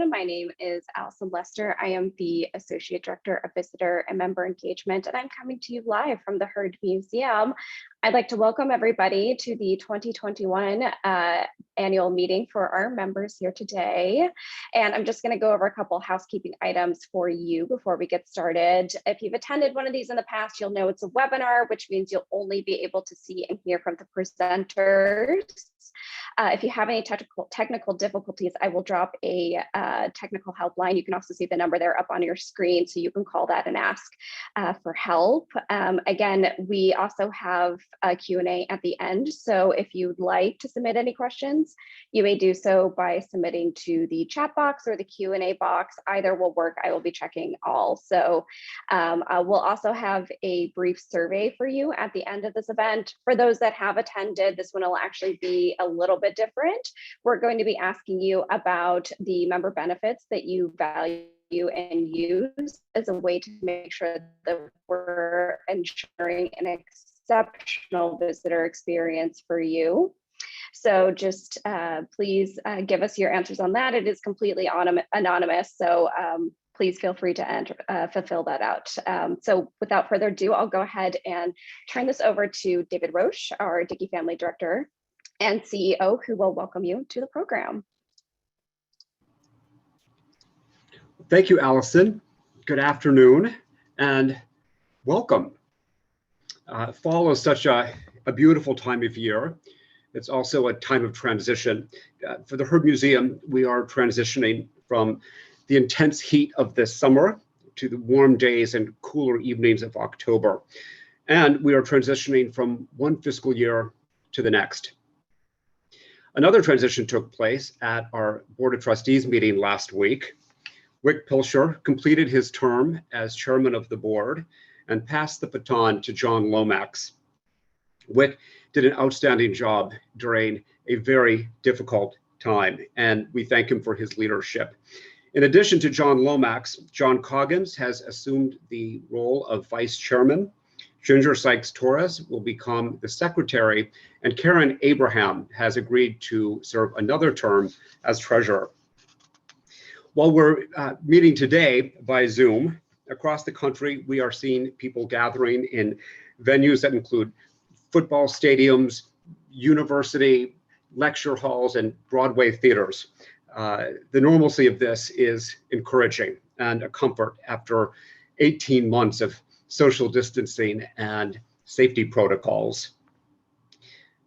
My name is Allison Lester. I am the Associate Director of Visitor and Member Engagement, and I'm coming to you live from the Heard Museum. I'd like to welcome everybody to the 2021 annual meeting for our members here today. And I'm just going to go over a couple housekeeping items for you before we get started. If you've attended one of these in the past, you'll know it's a webinar, which means you'll only be able to see and hear from the presenters. If you have any technical difficulties, I will drop a technical helpline. You can also see the number there up on your screen, so you can call that and ask for help. Again, we also have a Q&A at the end, so if you'd like to submit any questions, you may do so by submitting to the chat box or the Q&A box. Either will work. I will be checking all. So we'll also have a brief survey for you at the end of this event. For those that have attended, this one will actually be a little bit different. We're going to be asking you about the member benefits that you value and use as a way to make sure that we're ensuring an exceptional visitor experience for you. So just please give us your answers on that. It is completely anonymous, so please feel free to fulfill that out. So without further ado, I'll go ahead and turn this over to David Roche, our Dickey Family Director and CEO, who will welcome you to the program. Thank you, Allison. Good afternoon and welcome. Fall is such a beautiful time of year. It's also a time of transition. For the Heard Museum, we are transitioning from the intense heat of this summer to the warm days and cooler evenings of October. And we are transitioning from one fiscal year to the next. Another transition took place at our Board of Trustees meeting last week. Wick Pilcher completed his term as chairman of the board and passed the baton to John Lomax. Wick did an outstanding job during a very difficult time, and we thank him for his leadership. In addition to John Lomax, John Coggins has assumed the role of vice chairman. Ginger Sykes-Torres will become the secretary, and Karen Abraham has agreed to serve another term as treasurer. While we're meeting today by Zoom, across the country, we are seeing people gathering in venues that include football stadiums, university, lecture halls, and Broadway theaters. The normalcy of this is encouraging and a comfort after 18 months of social distancing and safety protocols.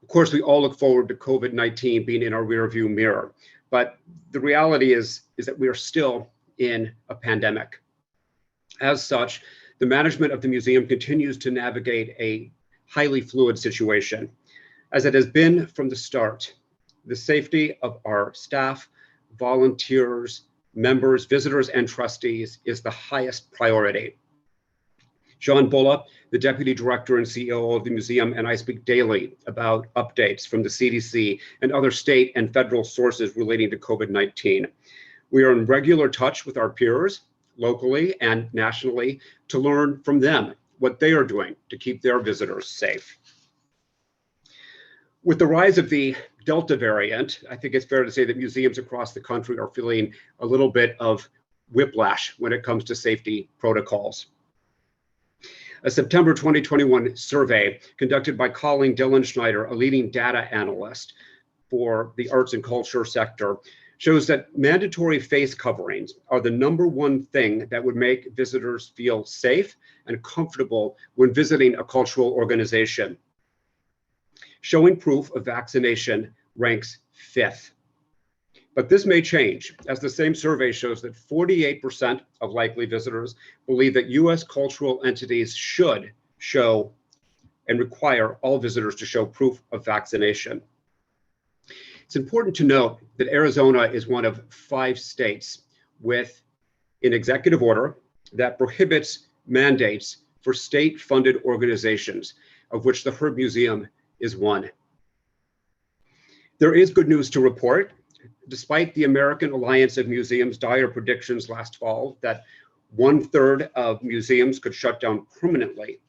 Of course, we all look forward to COVID-19 being in our rearview mirror, but the reality is that we are still in a pandemic. As such, the management of the museum continues to navigate a highly fluid situation. As it has been from the start, the safety of our staff, volunteers, members, visitors, and trustees is the highest priority. John Bulla, the Deputy Director and CEO of the museum, and I speak daily about updates from the CDC and other state and federal sources relating to COVID-19. We are in regular touch with our peers, locally and nationally, to learn from them what they are doing to keep their visitors safe. With the rise of the Delta variant, I think it's fair to say that museums across the country are feeling a little bit of whiplash when it comes to safety protocols. A September 2021 survey conducted by Colleen Dillenschneider, a leading data analyst for the arts and culture sector, shows that mandatory face coverings are the #1 thing that would make visitors feel safe and comfortable when visiting a cultural organization. Showing proof of vaccination ranks 5th. But this may change, as the same survey shows that 48% of likely visitors believe that U.S. cultural entities should show and require all visitors to show proof of vaccination. It's important to note that Arizona is one of 5 states with an executive order that prohibits mandates for state-funded organizations, of which the Heard Museum is one. There is good news to report. Despite the American Alliance of Museums' dire predictions last fall that 1/3 of museums could shut down permanently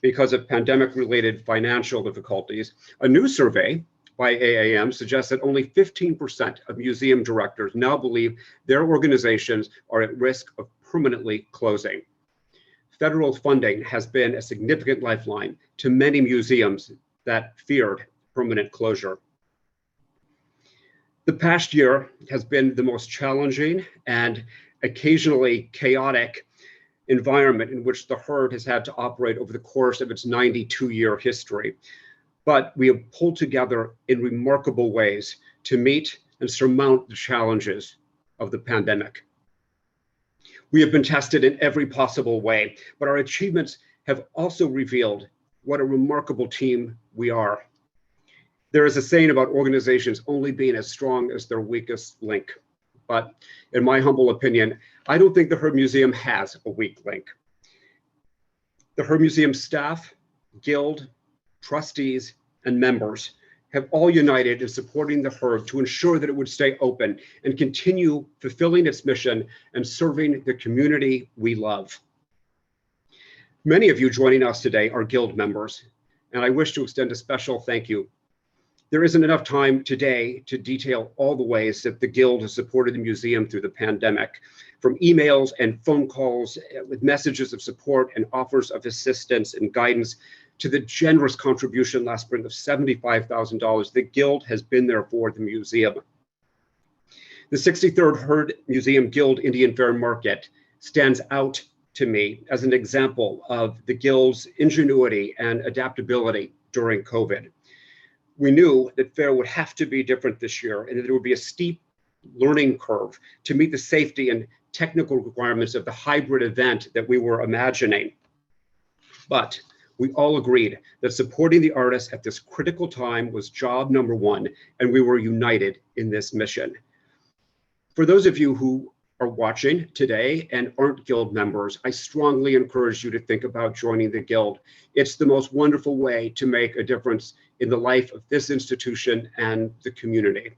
because of pandemic-related financial difficulties, a new survey by AAM suggests that only 15% of museum directors now believe their organizations are at risk of permanently closing. Federal funding has been a significant lifeline to many museums that feared permanent closure. The past year has been the most challenging and occasionally chaotic environment in which the Herd has had to operate over the course of its 92-year history. But we have pulled together in remarkable ways to meet and surmount the challenges of the pandemic. We have been tested in every possible way, but our achievements have also revealed what a remarkable team we are. There is a saying about organizations only being as strong as their weakest link. But in my humble opinion, I don't think the Herd Museum has a weak link. The Herd Museum staff, guild, trustees, and members have all united in supporting the Herd to ensure that it would stay open and continue fulfilling its mission and serving the community we love. Many of you joining us today are guild members, and I wish to extend a special thank you. There isn't enough time today to detail all the ways that the Guild has supported the museum through the pandemic, from emails and phone calls with messages of support and offers of assistance and guidance to the generous contribution last spring of $75,000. The Guild has been there for the museum. The 63rd Herd Museum Guild Indian Fair Market stands out to me as an example of the Guild's ingenuity and adaptability during COVID. We knew that fair would have to be different this year and that there would be a steep learning curve to meet the safety and technical requirements of the hybrid event that we were imagining. But we all agreed that supporting the artists at this critical time was job number one, and we were united in this mission. For those of you who are watching today and aren't Guild members, I strongly encourage you to think about joining the Guild. It's the most wonderful way to make a difference in the life of this institution and the community.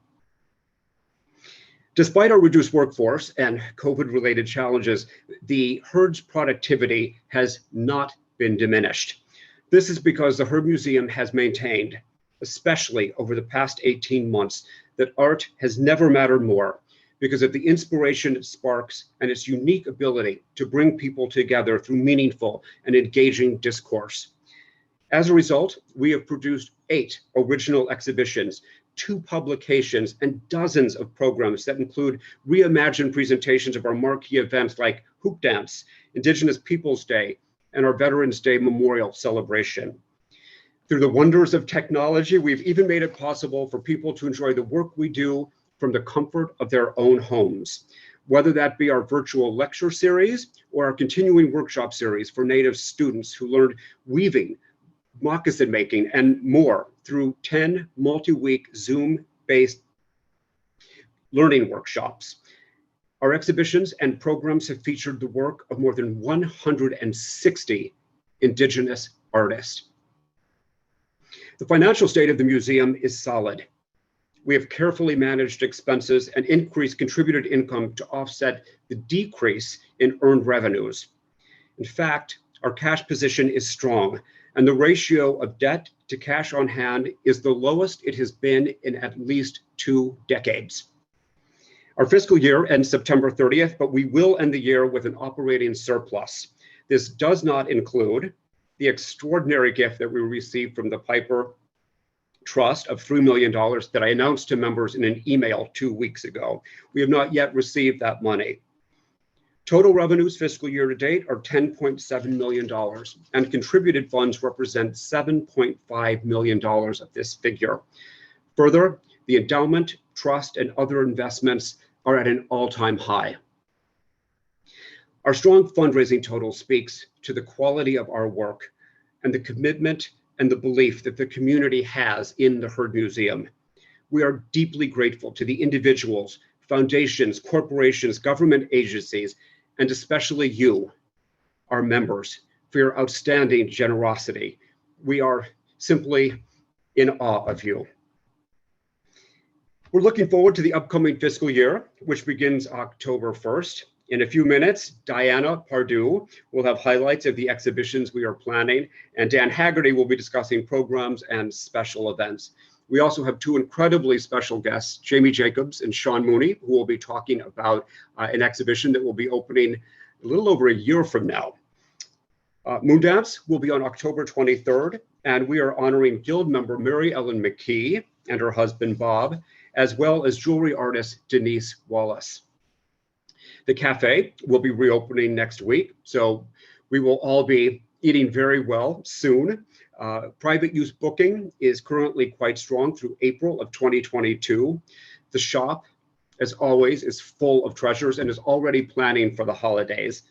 Despite our reduced workforce and COVID-related challenges, the Herd's productivity has not been diminished. This is because the Herd Museum has maintained, especially over the past 18 months, that art has never mattered more because of the inspiration it sparks and its unique ability to bring people together through meaningful and engaging discourse. As a result, we have produced 8 original exhibitions, 2 publications, and dozens of programs that include reimagined presentations of our marquee events like Hoop Dance, Indigenous Peoples Day, and our Veterans Day Memorial Celebration. Through the wonders of technology, we've even made it possible for people to enjoy the work we do from the comfort of their own homes, whether that be our virtual lecture series or our continuing workshop series for Native students who learned weaving, moccasin making, and more through 10 multi-week Zoom-based learning workshops. Our exhibitions and programs have featured the work of more than 160 Indigenous artists. The financial state of the museum is solid. We have carefully managed expenses and increased contributed income to offset the decrease in earned revenues. In fact, our cash position is strong, and the ratio of debt to cash on hand is the lowest it has been in at least 2 decades. Our fiscal year ends September 30th, but we will end the year with an operating surplus. This does not include the extraordinary gift that we received from the Piper Trust of $3 million that I announced to members in an email 2 weeks ago. We have not yet received that money. Total revenues fiscal year to date are $10.7 million, and contributed funds represent $7.5 million of this figure. Further, the endowment, trust, and other investments are at an all-time high. Our strong fundraising total speaks to the quality of our work and the commitment and the belief that the community has in the Herd Museum. We are deeply grateful to the individuals, foundations, corporations, government agencies, and especially you, our members, for your outstanding generosity. We are simply in awe of you. We're looking forward to the upcoming fiscal year, which begins October 1st. In a few minutes, Diana Pardue will have highlights of the exhibitions we are planning, and Dan Hagerty will be discussing programs and special events. We also have two incredibly special guests, Jamie Jacobs and Sean Mooney, who will be talking about an exhibition that will be opening a little over a year from now. Moondance will be on October 23rd, and we are honoring Guild member Mary Ellen McKee and her husband Bob, as well as jewelry artist Denise Wallace. The cafe will be reopening next week, so we will all be eating very well soon. Private use booking is currently quite strong through April of 2022. The shop, as always, is full of treasures and is already planning for the holidays.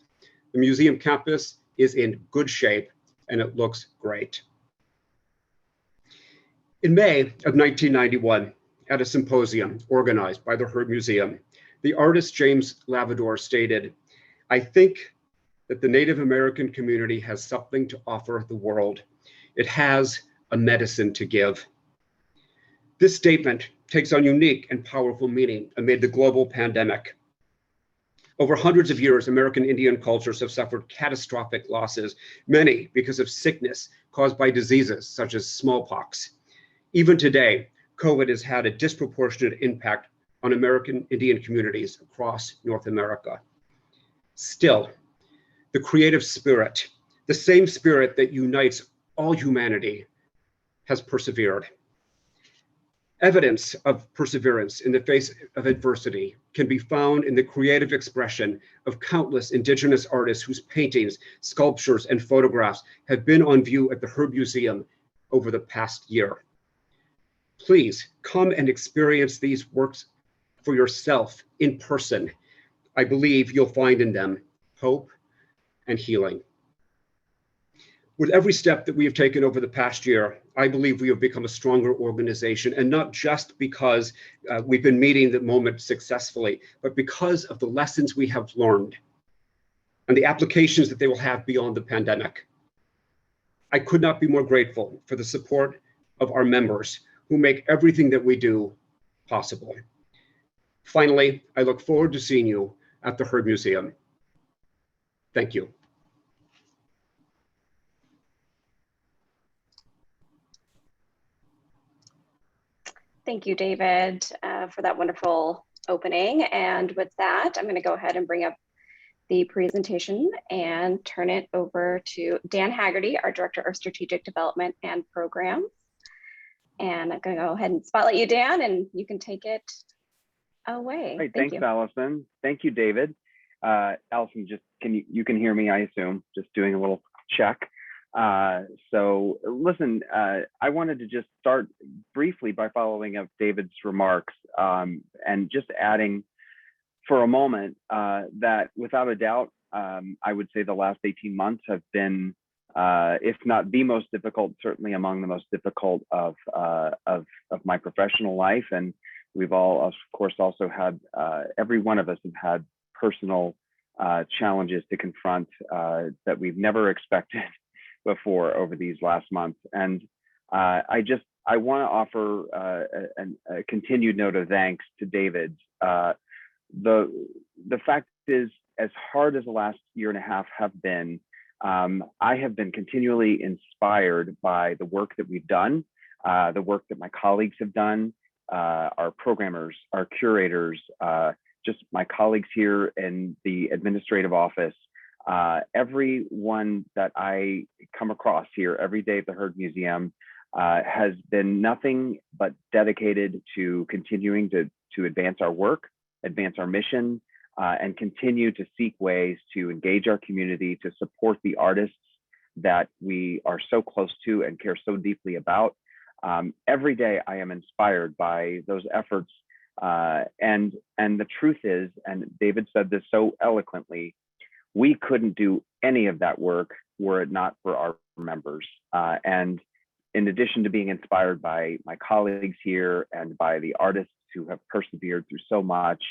The museum campus is in good shape and it looks great. In May of 1991, at a symposium organized by the Heard Museum, the artist James Lavador stated, "I think that the Native American community has something to offer the world. It has a medicine to give." This statement takes on unique and powerful meaning amid the global pandemic. Over hundreds of years, American Indian cultures have suffered catastrophic losses, many because of sickness caused by diseases such as smallpox. Even today, COVID has had a disproportionate impact on American Indian communities across North America. Still, the creative spirit, the same spirit that unites all humanity, has persevered. Evidence of perseverance in the face of adversity can be found in the creative expression of countless Indigenous artists whose paintings, sculptures, and photographs have been on view at the Heard Museum over the past year. Please come and experience these works for yourself in person. I believe you'll find in them hope and healing. With every step that we have taken over the past year, I believe we have become a stronger organization, and not just because we've been meeting the moment successfully, but because of the lessons we have learned and the applications that they will have beyond the pandemic. I could not be more grateful for the support of our members who make everything that we do possible. Finally, I look forward to seeing you at the Heard Museum. Thank you. Thank you, David, for that wonderful opening. And with that, I'm going to go ahead and bring up the presentation and turn it over to Dan Hagerty, our Director of Strategic Development and Programs. And I'm going to go ahead and spotlight you, Dan, and you can take it away. Great, Thank thanks, you. Allison. Thank you, David. Allison, just you can hear me, I assume, just doing a little check. So listen, I wanted to just start briefly by following up David's remarks and just adding for a moment that without a doubt, I would say the last 18 months have been, if not the most difficult, certainly among the most difficult of my professional life. And we've all, of course, also had, every one of us have had personal challenges to confront that we've never expected before over these last months. And I want to offer a continued note of thanks to David. The fact is, as hard as the last year and a half have been, I have been continually inspired by the work that we've done, the work that my colleagues have done, our programmers, our curators, just my colleagues here in the administrative office. Everyone that I come across here every day at the Heard Museum has been nothing but dedicated to continuing to advance our work, advance our mission, and continue to seek ways to engage our community, to support the artists that we are so close to and care so deeply about. Every day I am inspired by those efforts. And the truth is, and David said this so eloquently, we couldn't do any of that work were it not for our members. And in addition to being inspired by my colleagues here and by the artists who have persevered through so much,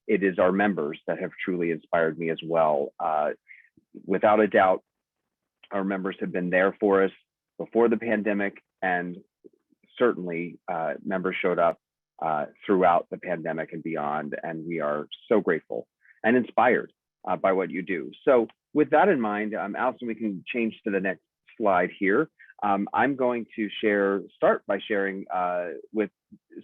it is our members that have truly inspired me as well. Without a doubt, our members have been there for us before the pandemic, and certainly members showed up throughout the pandemic and beyond, and we are so grateful and inspired by what you do. So with that in mind, Allison, we can change to the next slide here. I'm going to start by sharing with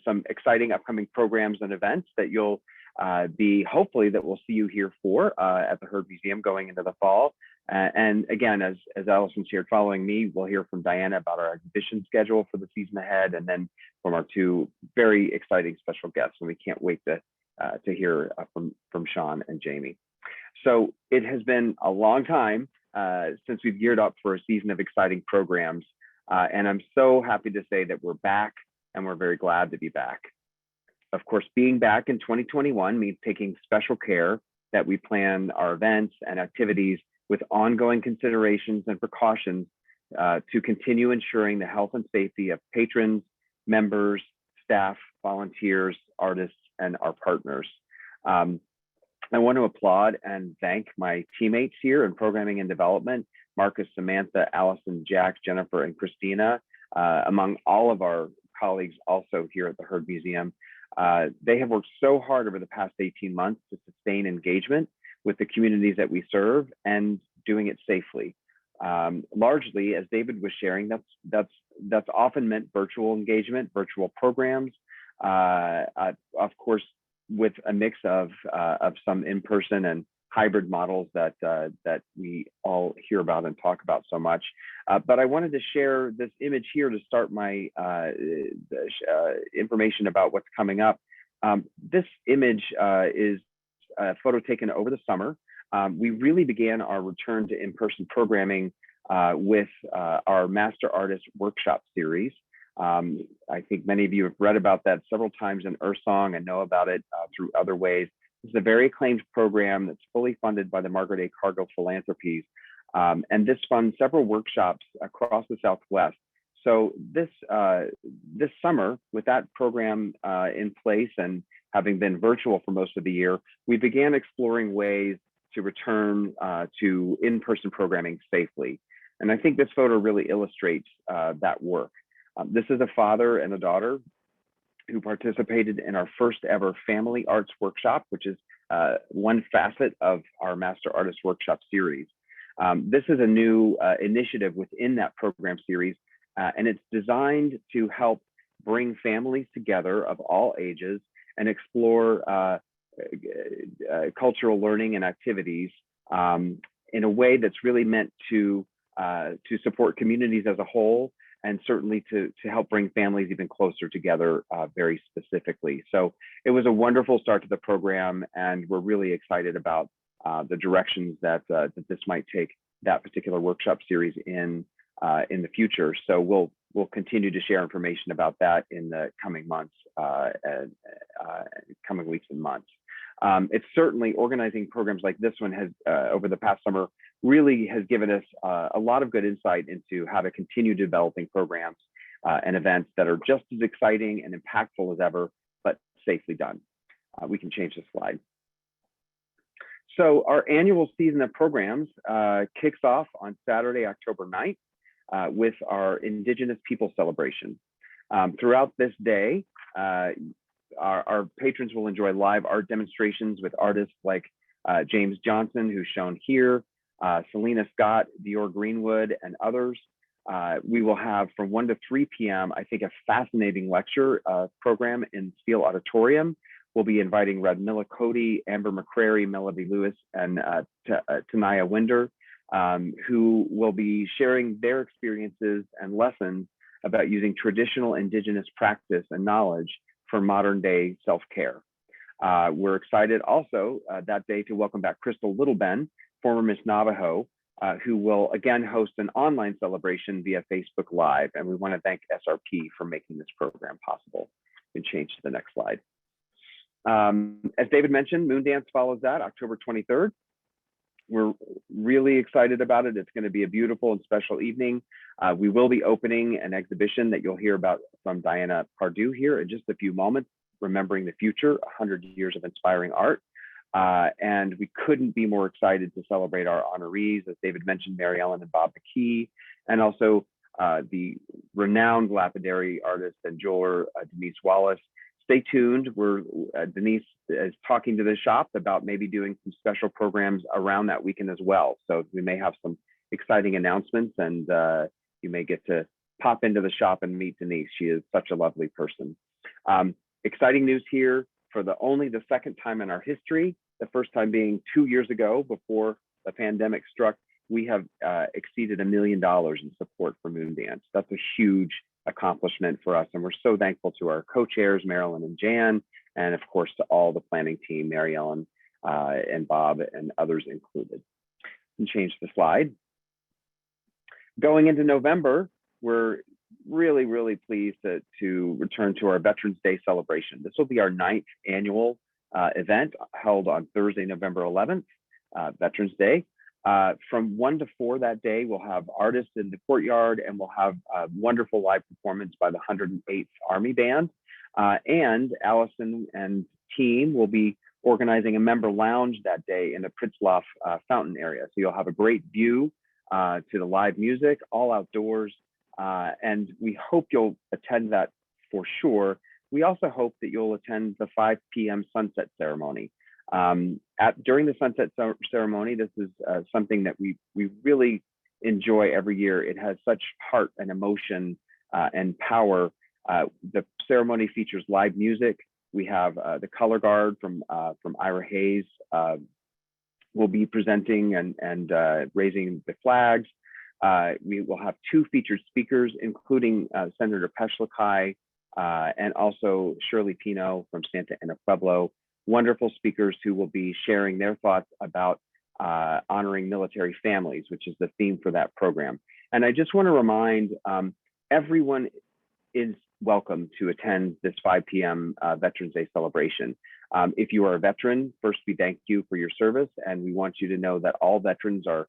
some exciting upcoming programs and events that you'll hopefully that we'll see you here for at the Heard Museum going into the fall. And again, as Allison shared, following me, we'll hear from Diana about our exhibition schedule for the season ahead, and then from our two very exciting special guests. And we can't wait to hear from Sean and Jamie. So it has been a long time since we've geared up for a season of exciting programs. And I'm so happy to say that we're back, and we're very glad to be back. Of course, being back in 2021 means taking special care that we plan our events and activities with ongoing considerations and precautions to continue ensuring the health and safety of patrons, members, staff, volunteers, artists, and our partners. I want to applaud and thank my teammates here in programming and development, Marcus, Samantha, Allison, Jack, Jennifer, and Christina, among all of our colleagues also here at the Heard Museum. They have worked so hard over the past 18 months to sustain engagement with the communities that we serve and doing it safely. Largely, as David was sharing, that's often meant virtual engagement, virtual programs, of course, with a mix of some in-person and hybrid models that we all hear about and talk about so much. But I wanted to share this image here to start my information about what's coming up. This image is a photo taken over the summer. We really began our return to in-person programming with our Master Artist Workshop series. I think many of you have read about that several times in Earthsong and know about it through other ways. This is a very acclaimed program that's fully funded by the Margaret A. Cargill Philanthropies. And this funds several workshops across the Southwest. So this summer, with that program in place and having been virtual for most of the year, we began exploring ways to return to in-person programming safely. And I think this photo really illustrates that work. This is a father and a daughter who participated in our first ever Family Arts Workshop, which is one facet of our Master Artist Workshop series. This is a new initiative within that program series, and it's designed to help bring families together of all ages and explore cultural learning and activities in a way that's really meant to support communities as a whole, and certainly to help bring families even closer together very specifically. So it was a wonderful start to the program, and we're really excited about the directions that this might take that particular workshop series in the future. So we'll continue to share information about that in the coming months, coming weeks and months. It's certainly organizing programs like this one has over the past summer really has given us a lot of good insight into how to continue developing programs and events that are just as exciting and impactful as ever, but safely done. We can change the slide. So our annual season of programs kicks off on Saturday, October 9th with our Indigenous People Celebration. Throughout this day, our patrons will enjoy live art demonstrations with artists like James Johnson, who's shown here, Selena Scott, Dior Greenwood, and others. We will have from 1 to 3 p.m., I think, a fascinating lecture program in Steele Auditorium. We'll be inviting Radmilla Cody, Amber McCrary, Melody Lewis, and Tanaya Winder, who will be sharing their experiences and lessons about using traditional Indigenous practice and knowledge for modern day self-care. We're excited also that day to welcome back Crystal Littleben, former Miss Navajo, who will again host an online celebration via Facebook Live. And we want to thank SRP for making this program possible. You can change to the next slide. As David mentioned, Moondance follows that October 23rd. We're really excited about it. It's going to be a beautiful and special evening. We will be opening an exhibition that you'll hear about from Diana Pardue here in just a few moments, Remembering the Future, 100 Years of Inspiring Art. And we couldn't be more excited to celebrate our honorees, as David mentioned, Mary Ellen and Bob McKee, and also the renowned lapidary artist and jeweler, Denise Wallace. Stay tuned. Denise is talking to the shop about maybe doing some special programs around that weekend as well. So we may have some exciting announcements and you may get to pop into the shop and meet Denise. She is such a lovely person. Exciting news here for only the second time in our history, the first time being 2 years ago before the pandemic struck, we have exceeded $1 million in support for Moondance. That's a huge accomplishment for us. And we're so thankful to our co-chairs, Marilyn and Jan, and of course to all the planning team, Mary Ellen and Bob and others included. And change the slide. Going into November, we're really pleased to return to our Veterans Day celebration. This will be our 9th annual event held on Thursday, November 11th, Veterans Day. From 1 to 4 that day, we'll have artists in the courtyard, and we'll have a wonderful live performance by the 108th Army Band. And Allison and team will be organizing a member lounge that day in the Pritzloff fountain area. So you'll have a great view to the live music, all outdoors. And we hope you'll attend that for sure. We also hope that you'll attend the 5 p.m. sunset ceremony. During the sunset ceremony, this is something that we really enjoy every year. It has such heart and emotion and power. The ceremony features live music. We have the color guard from Ira Hayes will be presenting and raising the flags. We will have 2 featured speakers, including Senator Peshlikai and also Shirley Pino from Santa Ana Pueblo. Wonderful speakers who will be sharing their thoughts about honoring military families, which is the theme for that program. And I just want to remind everyone is welcome to attend this 5 p.m. Veterans Day celebration. If you are a veteran, first, we thank you for your service, and we want you to know that all veterans are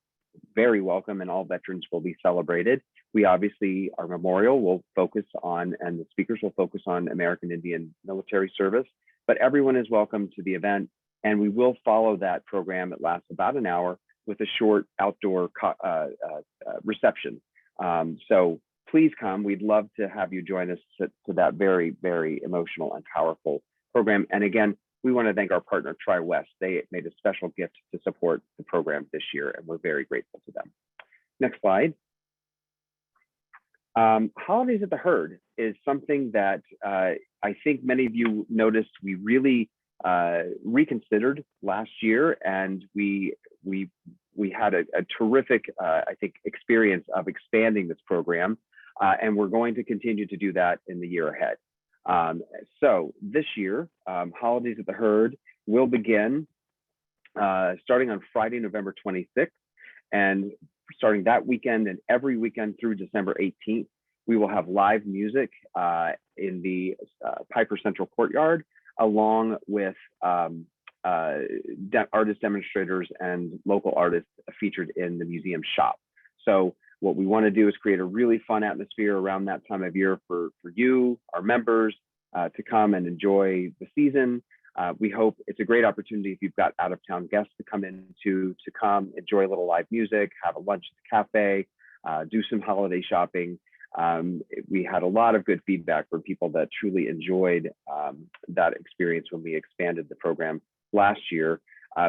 very welcome and all veterans will be celebrated. We obviously, our memorial will focus on, and the speakers will focus on American Indian military service, but everyone is welcome to the event, and we will follow that program. It lasts about an hour with a short outdoor reception. So please come. We'd love to have you join us to that very, very emotional and powerful program. And again, we want to thank our partner, Tri-West. They made a special gift to support the program this year, and we're very grateful to them. Next slide. Holidays at the Herd is something that I think many of you noticed we really reconsidered last year, and we had a terrific, I think, experience of expanding this program, and we're going to continue to do that in the year ahead. So this year, Holidays at the Herd will begin starting on Friday, November 26th, and starting that weekend and every weekend through December 18th, we will have live music in the Piper Central Courtyard, along with artist demonstrators and local artists featured in the museum shop. So what we want to do is create a really fun atmosphere around that time of year for you, our members, to come and enjoy the season. We hope it's a great opportunity if you've got out-of-town guests to come enjoy a little live music, have a lunch at the cafe, do some holiday shopping. We had a lot of good feedback from people that truly enjoyed that experience when we expanded the program last year.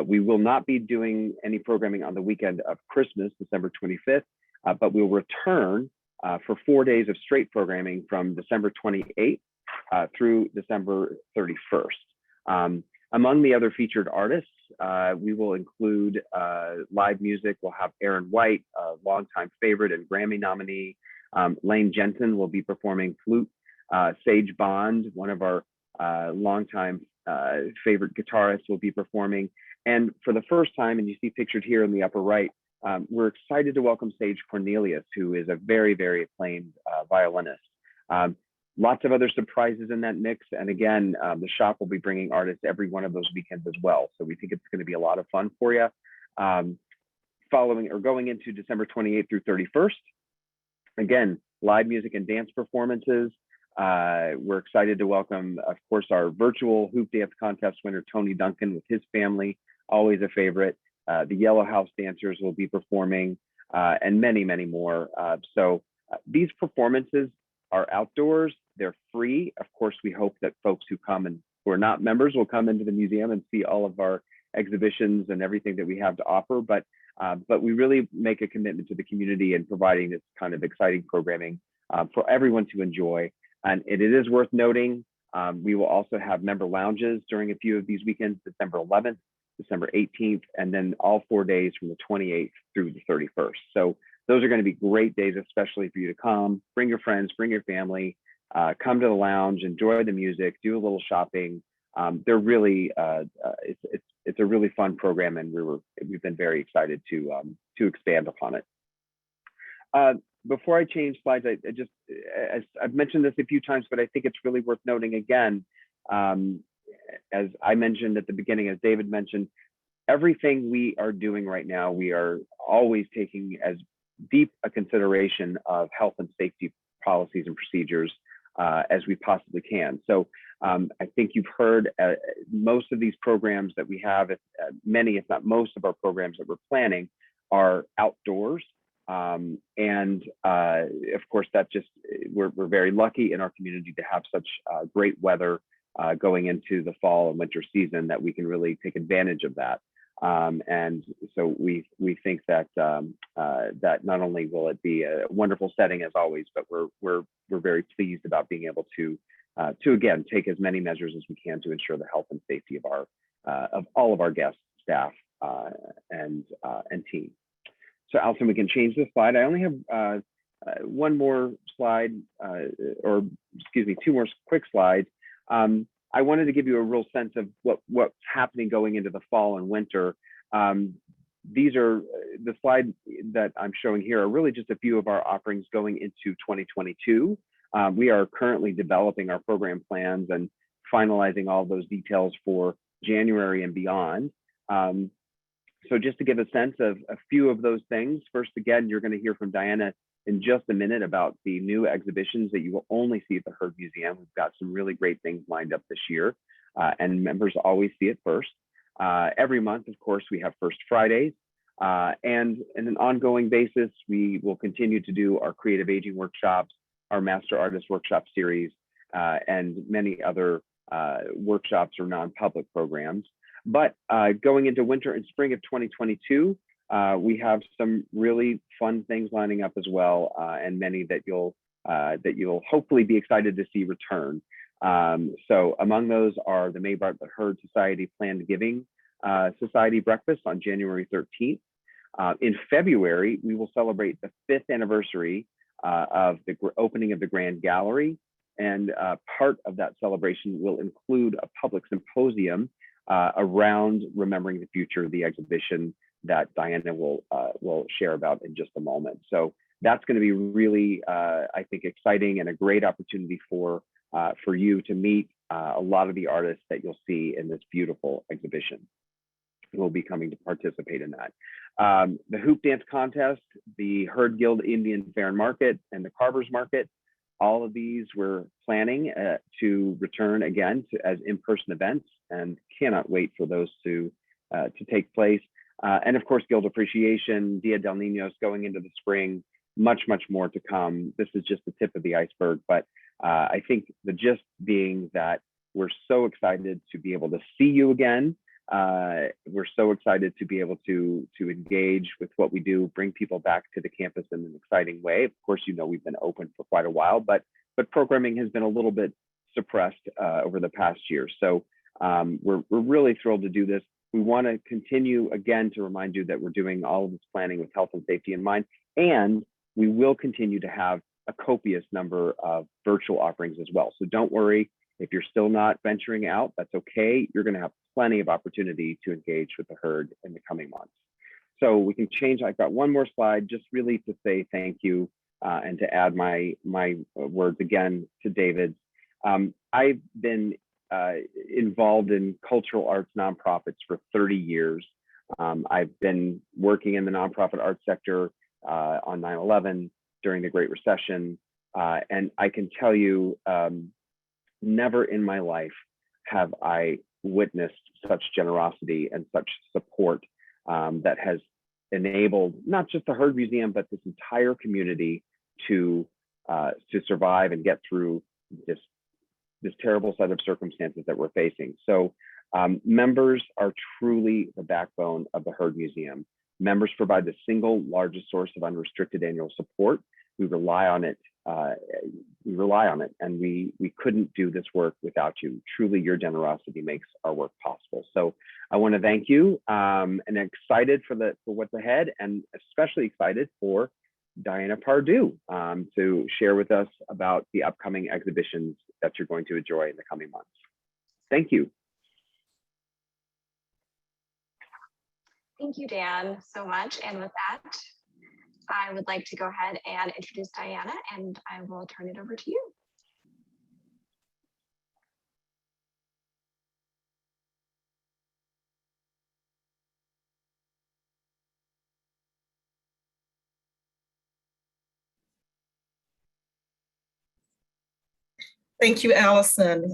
We will not be doing any programming on the weekend of Christmas, December 25th, but we'll return for 4 days of straight programming from December 28th through December 31st. Among the other featured artists, we will include live music. We'll have Aaron White, a longtime favorite and Grammy nominee. Lane Jensen will be performing flute. Sage Bond, one of our longtime favorite guitarists, will be performing. And for the first time, and you see pictured here in the upper right, we're excited to welcome Sage Cornelius, who is a very, very acclaimed violinist. Lots of other surprises in that mix. And again, the shop will be bringing artists every one of those weekends as well. So we think it's going to be a lot of fun for you. Going into December 28th through 31st, again, live music and dance performances. We're excited to welcome, of course, our virtual hoop dance contest winner, Tony Duncan, with his family, always a favorite. The Yellow House dancers will be performing, and many, many more. So these performances are outdoors. They're free. Of course, we hope that folks who come and who are not members will come into the museum and see all of our exhibitions and everything that we have to offer, but we really make a commitment to the community and providing this kind of exciting programming for everyone to enjoy. And it is worth noting, we will also have member lounges during a few of these weekends, December 11th, December 18th, and then all 4 days from the 28th through the 31st. So those are going to be great days, especially for you to come, bring your friends, bring your family, come to the lounge, enjoy the music, do a little shopping. They're really, it's a really fun program, and we've been very excited to expand upon it. Before I change slides, I've mentioned this a few times, but I think it's really worth noting again. As I mentioned at the beginning, as David mentioned, everything we are doing right now, we are always taking as deep a consideration of health and safety policies and procedures as we possibly can. So I think you've heard most of these programs that we have, many, if not most of our programs that we're planning are outdoors. And of course, we're very lucky in our community to have such great weather going into the fall and winter season that we can really take advantage of that. And so we think that that not only will it be a wonderful setting as always, but we're very pleased about being able to again take as many measures as we can to ensure the health and safety of all of our guests, staff, and team. So Alison, we can change this slide. I only have one more slide, or excuse me, two more quick slides. I wanted to give you a real sense of what's happening going into the fall and winter. These are the slides that I'm showing here are really just a few of our offerings going into 2022. We are currently developing our program plans and finalizing all those details for January and beyond. So just to give a sense of a few of those things, first, again, you're going to hear from Diana in just a minute about the new exhibitions that you will only see at the Heard Museum. We've got some really great things lined up this year, and members always see it first. Every month, of course, we have First Fridays, and on an ongoing basis, we will continue to do our creative aging workshops, our Master Artist Workshop series, and many other workshops or non-public programs. But going into winter and spring of 2022, we have some really fun things lining up as well, and many that you'll hopefully be excited to see return. So among those are the May Bartlett Heard Society Planned Giving Society Breakfast on January 13th. In February, we will celebrate the 5th anniversary of the opening of the Grand Gallery, and part of that celebration will include a public symposium around Remembering the Future, the exhibition that Diana will share about in just a moment. So that's going to be really, I think, exciting and a great opportunity for you to meet a lot of the artists that you'll see in this beautiful exhibition. We'll be coming to participate in that. The Hoop Dance Contest, the Heard Guild Indian Fair and Market, and the Carvers Market, all of these we're planning to return again as in-person events, and cannot wait for those to take place. And of course, Guild Appreciation, Dia del Niños going into the spring, much more to come. This is just the tip of the iceberg, but I think the gist being that we're so excited to be able to see you again. We're so excited to be able to engage with what we do, bring people back to the campus in an exciting way. Of course, you know, we've been open for quite a while, but programming has been a little bit suppressed over the past year. So we're really thrilled to do this. We want to continue, again, to remind you that we're doing all of this planning with health and safety in mind, and we will continue to have a copious number of virtual offerings as well. So don't worry, if you're still not venturing out, that's okay. You're going to have plenty of opportunity to engage with the Heard in the coming months. So we can change. I've got one more slide just really to say thank you and to add my words again to David's. I've been involved in cultural arts nonprofits for 30 years. I've been working in the nonprofit arts sector on 9/11 during the Great Recession. And I can tell you, never in my life have I witnessed such generosity and such support that has enabled not just the Heard Museum, but this entire community to survive and get through this terrible set of circumstances that we're facing. So Members are truly the backbone of the Heard Museum. Members provide the single largest source of unrestricted annual support. We rely on it. And we couldn't do this work without you. Truly, your generosity makes our work possible. So I want to thank you, and excited for what's ahead, and especially excited for Diana Pardue to share with us about the upcoming exhibitions that you're going to enjoy in the coming months. Thank you. Thank you, Dan, so much. And with that, I would like to go ahead and introduce Diana, and I will turn it over to you. Thank you, Allison.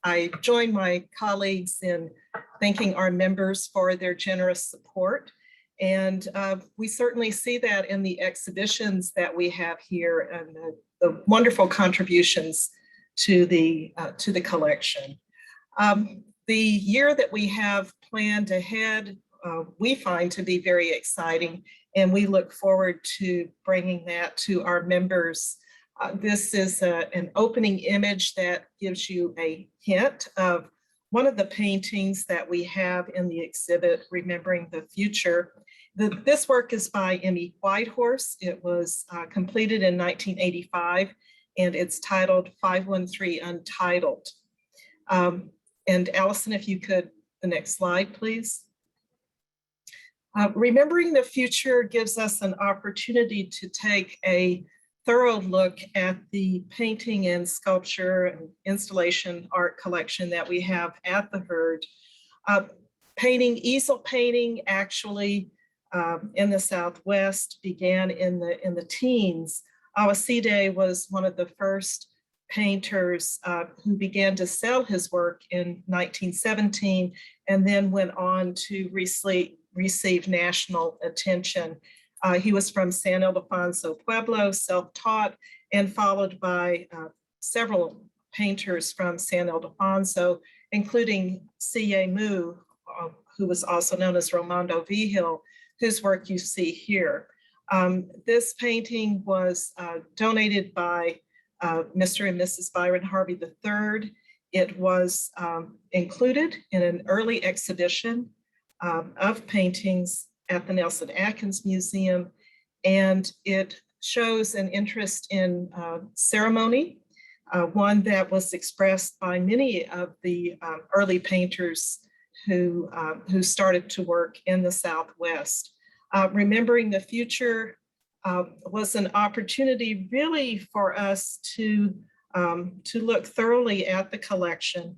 I join my colleagues in thanking our members for their generous support. And we certainly see that in the exhibitions that we have here and the wonderful contributions to the collection. The year that we have planned ahead, we find to be very exciting, and we look forward to bringing that to our members. This is an opening image that gives you a hint of one of the paintings that we have in the exhibit, Remembering the Future. This work is by Emmy Whitehorse. It was completed in 1985, and it's titled 513 Untitled. And Allison, if you could, the next slide, please. Remembering the Future gives us an opportunity to take a thorough look at the painting and sculpture and installation art collection that we have at the Heard. Easel painting actually in the Southwest began in the teens. Awaside was one of the first painters who began to sell his work in 1917, and then went on to receive national attention. He was from San Ildefonso Pueblo, self-taught, and followed by several painters from San Ildefonso, including C.A. Mu, who was also known as Romando Vigil, whose work you see here. This painting was donated by Mr. and Mrs. Byron Harvey III. It was included in an early exhibition of paintings at the Nelson Atkins Museum, and it shows an interest in ceremony, one that was expressed by many of the early painters who started to work in the Southwest. Remembering the Future was an opportunity really for us to look thoroughly at the collection.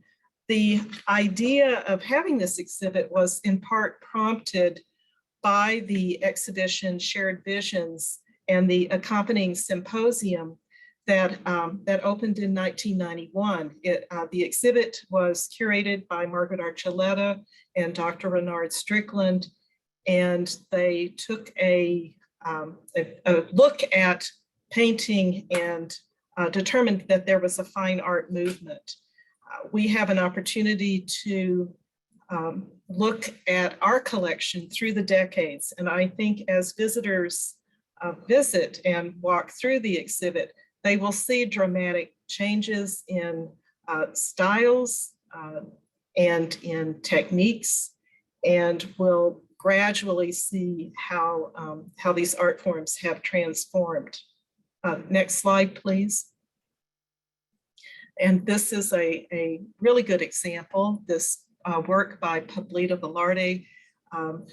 The idea of having this exhibit was in part prompted by the exhibition Shared Visions and the accompanying symposium that opened in 1991. The exhibit was curated by Margaret Archuleta and Dr. Renard Strickland, and they took a look at painting and determined that there was a fine art movement. We have an opportunity to look at our collection through the decades, and I think as visitors visit and walk through the exhibit, they will see dramatic changes in styles and in techniques, and will gradually see how these art forms have transformed. Next slide, please. And this is a really good example. This work by Pablita Velarde,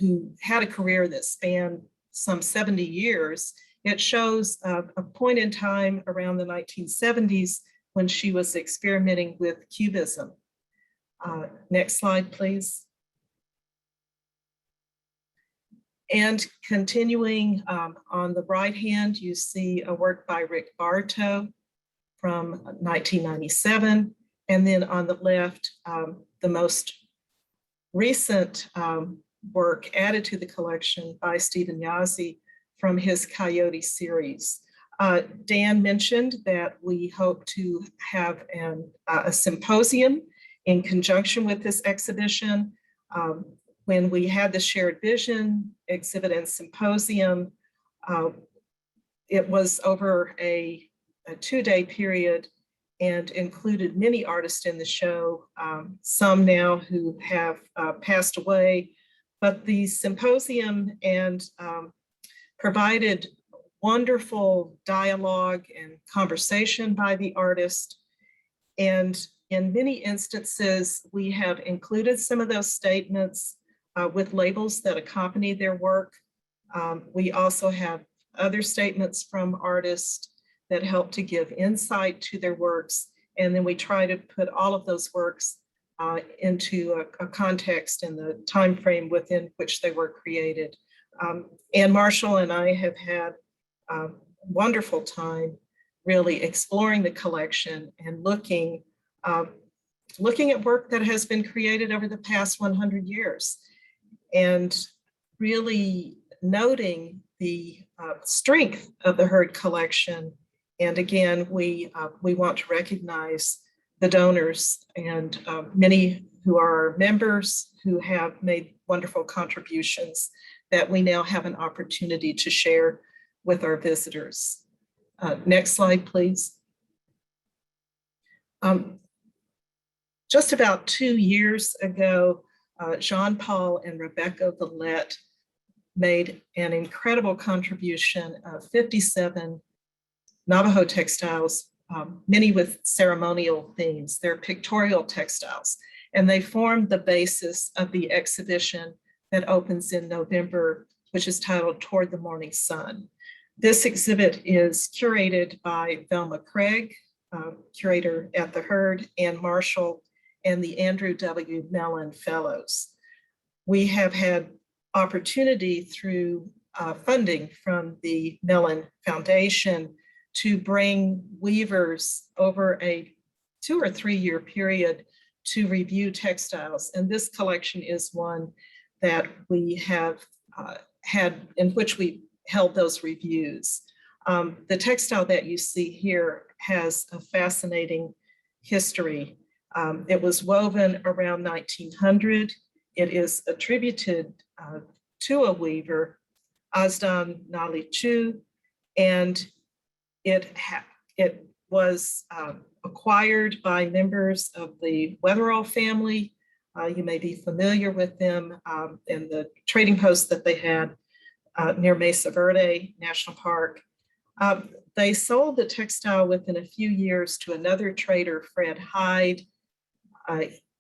who had a career that spanned some 70 years. It shows a point in time around the 1970s when she was experimenting with Cubism. Next slide, please. And continuing on the right hand, you see a work by Rick Bartow from 1997. And then on the left, the most recent work added to the collection by Stephen Yazzie from his Coyote series. Dan mentioned that we hope to have a symposium In conjunction with this exhibition, when we had the shared vision exhibit and symposium, it was over a 2-day period and included many artists in the show, some now who have passed away, but the symposium and provided wonderful dialogue and conversation by the artist. And in many instances, we have included some of those statements with labels that accompany their work. We also have other statements from artists that help to give insight to their works. And then we try to put all of those works into a context in the time frame within which they were created. Ann Marshall and I have had a wonderful time really exploring the collection and looking at work that has been created over the past 100 years and really noting the strength of the Heard collection. And again, we want to recognize the donors and many who are our members who have made wonderful contributions that we now have an opportunity to share with our visitors. Next slide, please. Just about 2 years ago, Jean-Paul and Rebecca Velarde made an incredible contribution of 57 Navajo textiles, many with ceremonial themes. They're pictorial textiles, and they formed the basis of the exhibition that opens in November, which is titled Toward the Morning Sun. This exhibit is curated by Velma Craig, curator at the Heard, Ann Marshall, and the Andrew W. Mellon Fellows. We have had opportunity through funding from the Mellon Foundation to bring weavers over a 2 or 3 year period to review textiles. And this collection is one that we have had in which we held those reviews. The textile that you see here has a fascinating history. It was woven around 1900. It is attributed to a weaver, Azdan Nali Chu, and it was acquired by members of the Weatherall family. You may be familiar with them in the trading post that they had near Mesa Verde National Park. They sold the textile within a few years to another trader, Fred Hyde.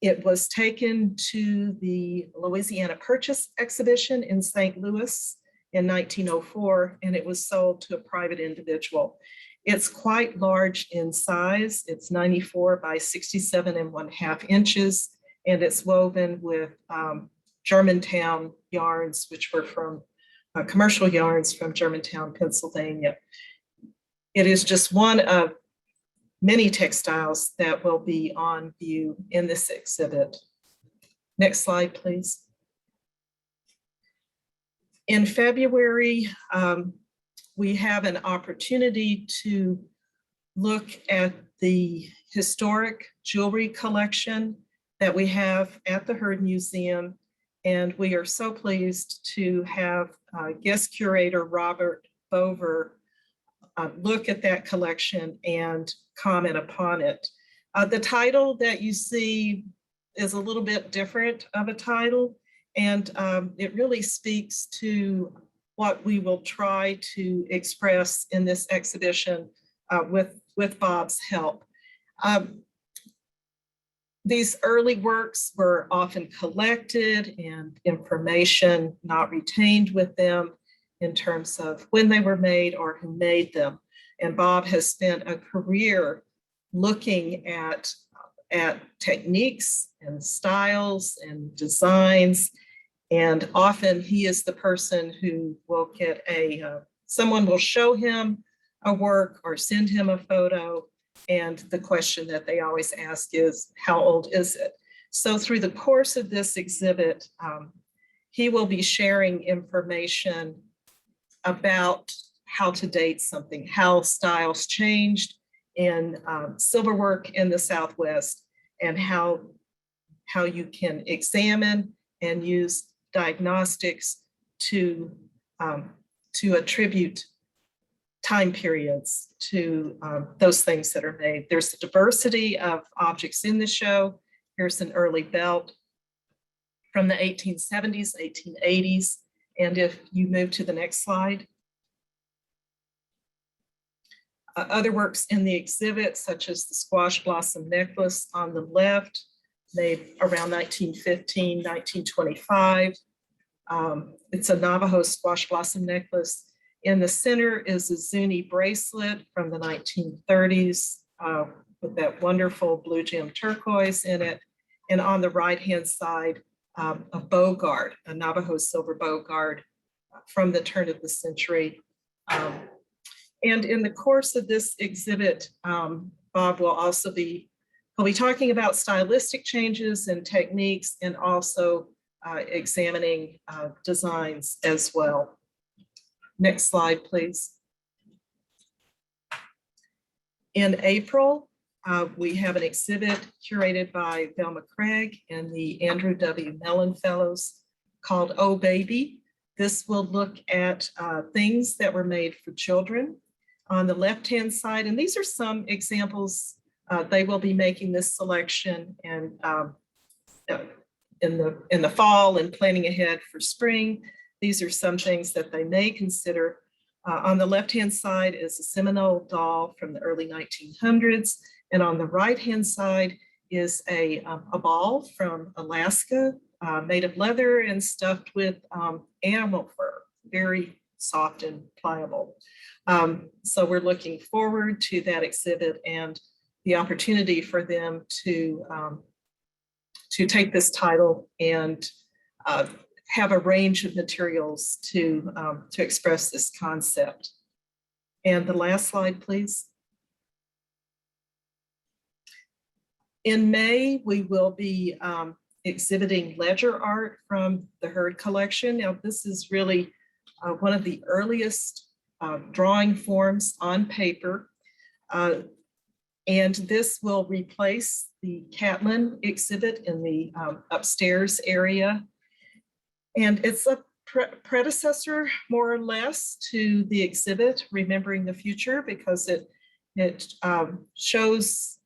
It was taken to the Louisiana Purchase exhibition in St. Louis in 1904, and it was sold to a private individual. It's quite large in size. It's 94 by 67.5 inches, and it's woven with Germantown yarns, which were from commercial yarns from Germantown, Pennsylvania. It is just one of many textiles that will be on view in this exhibit. Next slide, please. In February, we have an opportunity to look at the historic jewelry collection that we have at the Heard Museum. And we are so pleased to have guest curator Robert Bover look at that collection and comment upon it. The title that you see is a little bit different of a title, and it really speaks to what we will try to express in this exhibition with Bob's help. These early works were often collected and information not retained with them in terms of when they were made or who made them. And Bob has spent a career looking at techniques and styles and designs. And often he is the person who will get someone will show him a work or send him a photo. And the question that they always ask is, how old is it? So through the course of this exhibit, he will be sharing information about how to date something, how styles changed in silverwork in the Southwest, and how how you can examine and use diagnostics to attribute time periods to those things that are made. There's a diversity of objects in the show. Here's an early belt from the 1870s, 1880s. And if you move to the next slide, other works in the exhibit, such as the squash blossom necklace on the left, made around 1915, 1925. It's a Navajo squash blossom necklace. In the center is a Zuni bracelet from the 1930s with that wonderful blue gem turquoise in it. And on the right-hand side, a bow guard, a Navajo silver bow guard from the turn of the century. And in the course of this exhibit, Bob will also he'll be talking about stylistic changes and techniques, and also examining designs as well. Next slide, please. In April, we have an exhibit curated by Velma Craig and the Andrew W. Mellon Fellows called Oh Baby. This will look at things that were made for children. On the left-hand side, and these are some examples, they will be making this selection and in the fall and planning ahead for spring. These are some things that they may consider. On the left-hand side is a Seminole doll from the early 1900s. And on the right-hand side is a ball from Alaska, made of leather and stuffed with animal fur, very soft and pliable. So we're looking forward to that exhibit and the opportunity for them to take this title and have a range of materials to express this concept. And the last slide, please. In May, we will be exhibiting ledger art from the Hurd collection. Now, this is really one of the earliest drawing forms on paper. And this will replace the Catlin exhibit in the upstairs area. And it's a predecessor, more or less, to the exhibit, Remembering the Future, because it shows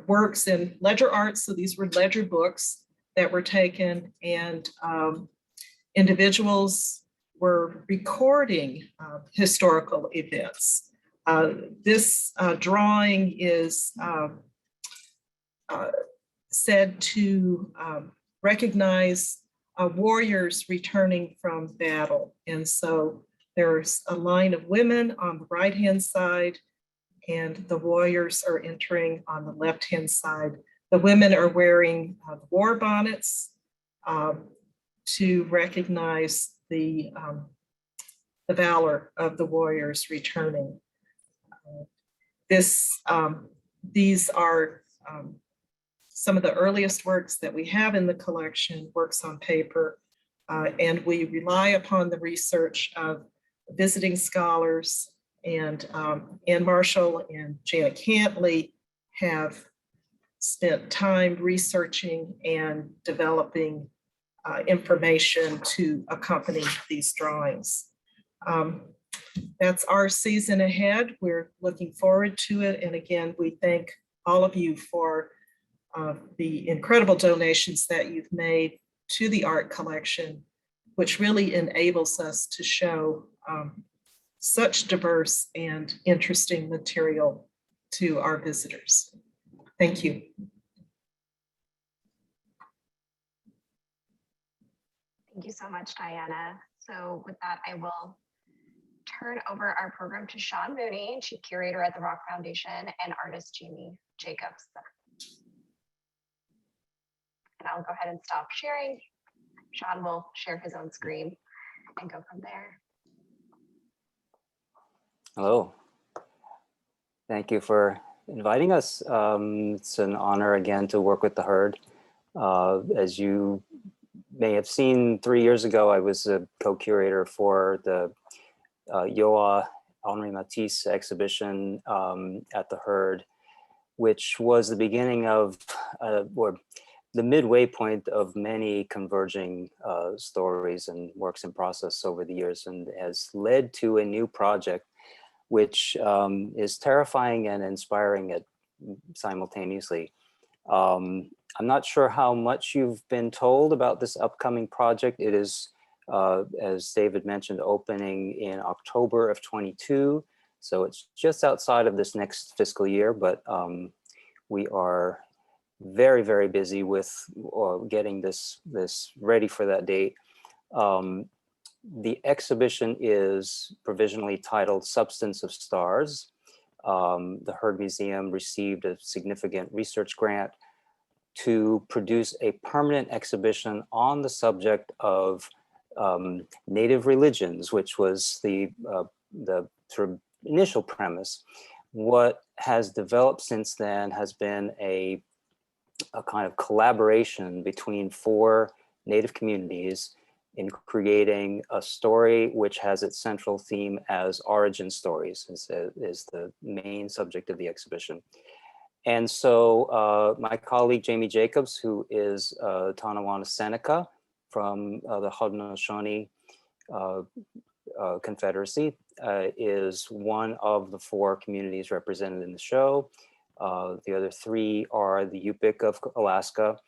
works in ledger art. So these were ledger books that were taken, and individuals were recording historical events. This drawing is said to recognize warriors returning from battle. And so there's a line of women on the right-hand side, and the warriors are entering on the left-hand side. The women are wearing war bonnets to recognize the valor of the warriors returning. These are some of the earliest works that we have in the collection, works on paper, and we rely upon the research of visiting scholars, and Ann Marshall and Janet Cantley have spent time researching and developing information to accompany these drawings. That's our season ahead. We're looking forward to it. And again, we thank all of you for the incredible donations that you've made to the art collection, which really enables us to show such diverse and interesting material to our visitors. Thank you. Thank you so much, Diana. So with that, I will turn over our program to Sean Mooney, Chief Curator at the Rock Foundation, and artist Jamie Jacobs. And I'll go ahead and stop sharing. Sean will share his own screen and go from there. Hello. Thank you for inviting us. It's an honor again to work with the Hurd. As you may have seen, 3 years ago, I was a co-curator for the Yoa Henri Matisse exhibition at the Hurd, which was the beginning of, or the midway point of many converging stories and works in process over the years, and has led to a new project, which is terrifying and inspiring at simultaneously. I'm not sure how much you've been told about this upcoming project. It is, as David mentioned, opening in October of 22. So it's just outside of this next fiscal year, but we are very, very busy with getting this ready for that date. The exhibition is provisionally titled Substance of Stars. The Heard Museum received a significant research grant to produce a permanent exhibition on the subject of native religions, which was the sort of initial premise. What has developed since then has been a kind of collaboration between 4 native communities in creating a story which has its central theme as origin stories, is the main subject of the exhibition. And so my colleague Jamie Jacobs, who is Tonawanda Seneca from the Hodinoshoni Confederacy, is one of the 4 communities represented in the show. The other 3 are the Yupik of Alaska,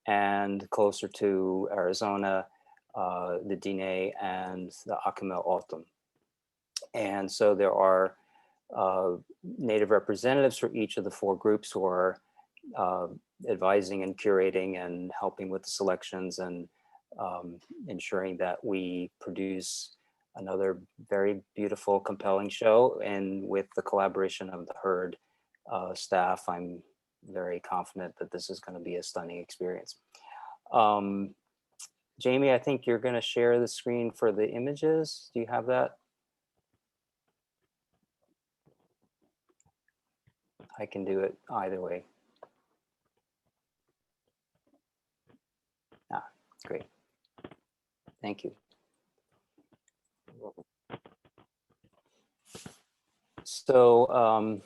and closer to Arizona, the Diné and the Akimel O'odham. And so there are native representatives for each of the 4 groups who are advising and curating and helping with the selections and ensuring that we produce another very beautiful, compelling show. And with the collaboration of the Heard staff, I'm very confident that this is going to be a stunning experience. Jamie, I think you're going to share the screen for the images. Do you have that? I can do it either way. Ah, great. Thank you. So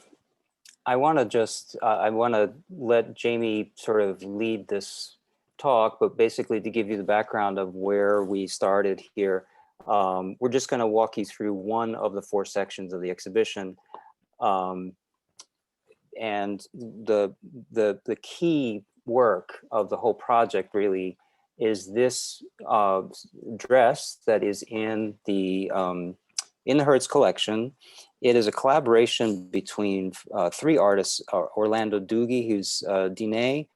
I want to let Jamie sort of lead this talk, but basically to give you the background of where we started here, we're just going to walk you through one of the 4 sections of the exhibition. And the key work of the whole project really is this dress that is in the Heard's collection. It is a collaboration between 3 artists: Orlando Doogie, who's Diné,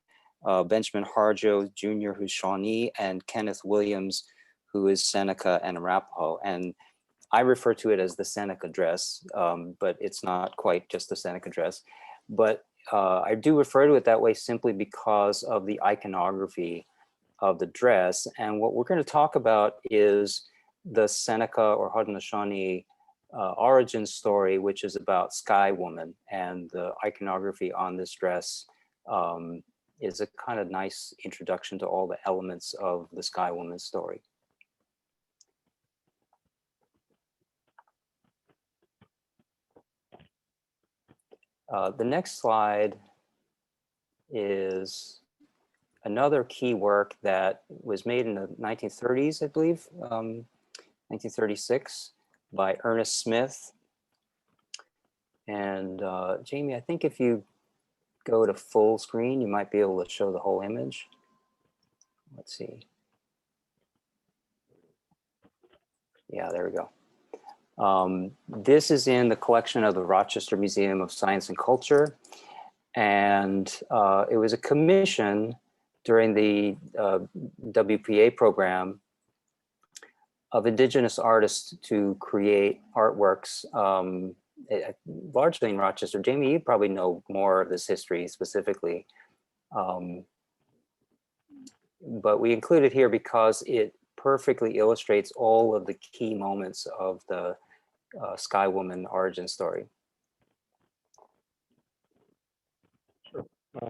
Benjamin Harjo Jr., who's Shawnee, and Kenneth Williams, who is Seneca and Arapaho. And I refer to it as the Seneca dress, but it's not quite just the Seneca dress. But I do refer to it that way simply because of the iconography of the dress. And what we're going to talk about is the Seneca or Haudenosaunee origin story, which is about Sky Woman. And the iconography on this dress is a kind of nice introduction to all the elements of the Sky Woman story. The next slide is another key work that was made in the 1930s, I believe, 1936, by Ernest Smith. And Jamie, I think if you go to full screen, you might be able to show the whole image. Let's see. Yeah, there we go. This is in the collection of the Rochester Museum of Science and Culture. And it was a commission during the WPA program of Indigenous artists to create artworks, largely in Rochester. Jamie, you probably know more of this history specifically. But we include it here because it perfectly illustrates all of the key moments of the Sky Woman origin story.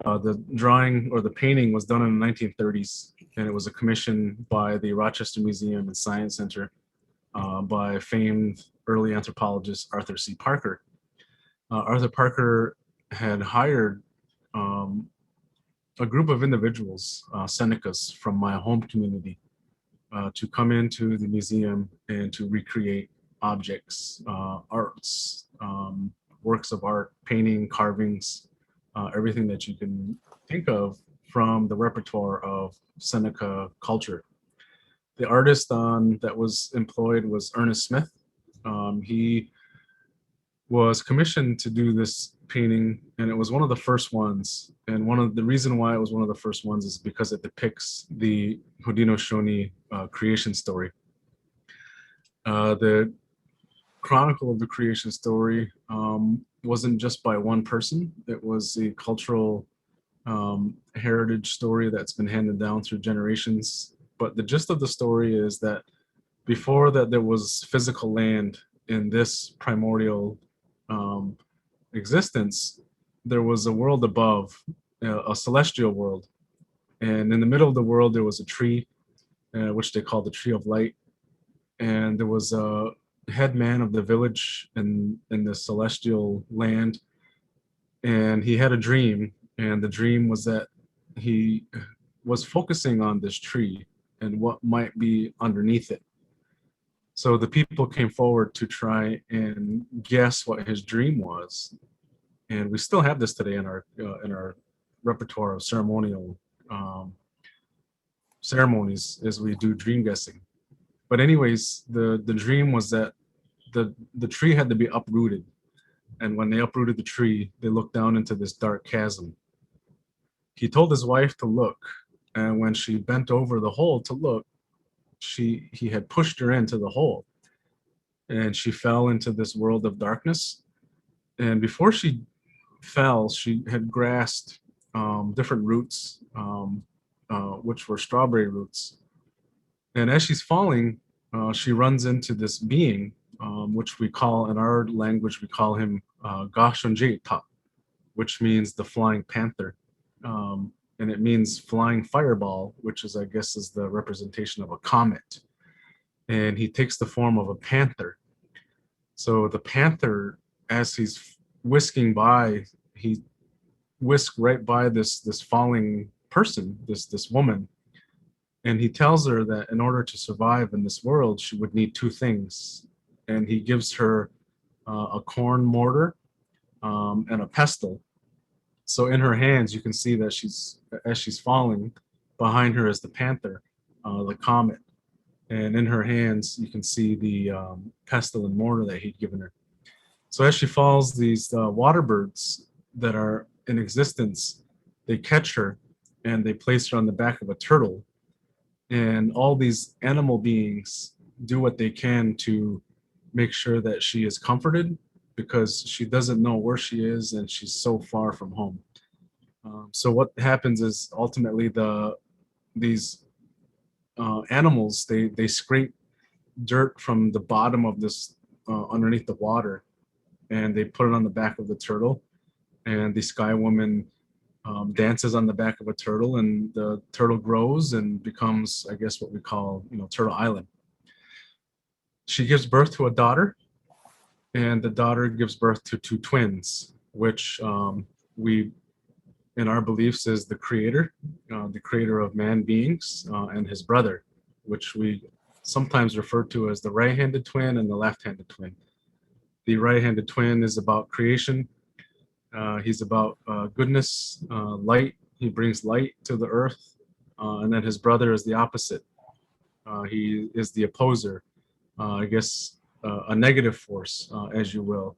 The drawing or the painting was done in the 1930s, and it was a commission by the Rochester Museum and Science Center by famed early anthropologist Arthur C. Parker. Arthur Parker had hired a group of individuals, Senecas from my home community, to come into the museum and to recreate objects, arts, works of art, painting, carvings, everything that you can think of from the repertoire of Seneca culture. The artist that was employed was Ernest Smith. He was commissioned to do this painting, and it was one of the first ones. And the reason why it was one of the first ones is because it depicts the Hodinoshoni creation story. The chronicle of the creation story wasn't just by one person. It was a cultural heritage story that's been handed down through generations. But the gist of the story is that before that there was physical land in this primordial existence, there was a world above, a celestial world. And in the middle of the world, there was a tree, which they call the Tree of Light. And there was a head man of the village in the celestial land. And he had a dream. And the dream was that he was focusing on this tree and what might be underneath it. So the people came forward to try and guess what his dream was. And we still have this today in our repertoire of ceremonial ceremonies as we do dream guessing. But anyways, the dream was that the tree had to be uprooted. And when they uprooted the tree, they looked down into this dark chasm. He told his wife to look. And when she bent over the hole to look, he had pushed her into the hole, and she fell into this world of darkness. And before she fell, she had grasped different roots, which were strawberry roots. And as she's falling, she runs into this being, which we call, in our language, we call him Gashonjeta, which means the flying panther. And it means flying fireball, which is, I guess, is the representation of a comet. And he takes the form of a panther. So the panther, as he's whisking by, he whisked right by this falling person, this woman. And he tells her that in order to survive in this world, she would need two things. And he gives her a corn mortar and a pestle. So in her hands, you can see that as she's falling, behind her is the panther, the comet. And in her hands, you can see the pestle and mortar that he'd given her. So as she falls, these water birds that are in existence, they catch her and they place her on the back of a turtle. And all these animal beings do what they can to make sure that she is comforted, because she doesn't know where she is and she's so far from home. So what happens is ultimately these animals, they scrape dirt from the bottom of this underneath the water, and they put it on the back of the turtle, and the sky woman dances on the back of a turtle, and the turtle grows and becomes, I guess, what we call, Turtle Island. She gives birth to a daughter, and the daughter gives birth to two twins, which we, in our beliefs, is the creator of man beings, and his brother, which we sometimes refer to as the right-handed twin and the left-handed twin. The right-handed twin is about creation. He's about goodness, light. He brings light to the earth. And then his brother is the opposite. He is the opposer, I guess, a negative force, as you will.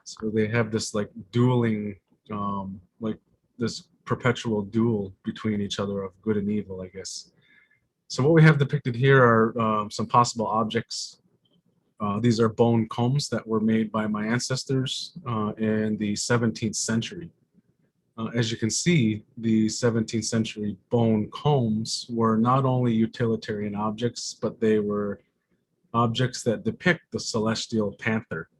So they have this like dueling, like this perpetual duel between each other of good and evil, I guess. So what we have depicted here are some possible objects. These are bone combs that were made by my ancestors in the 17th century. As you can see, the 17th century bone combs were not only utilitarian objects, but they were objects that depict the celestial panther.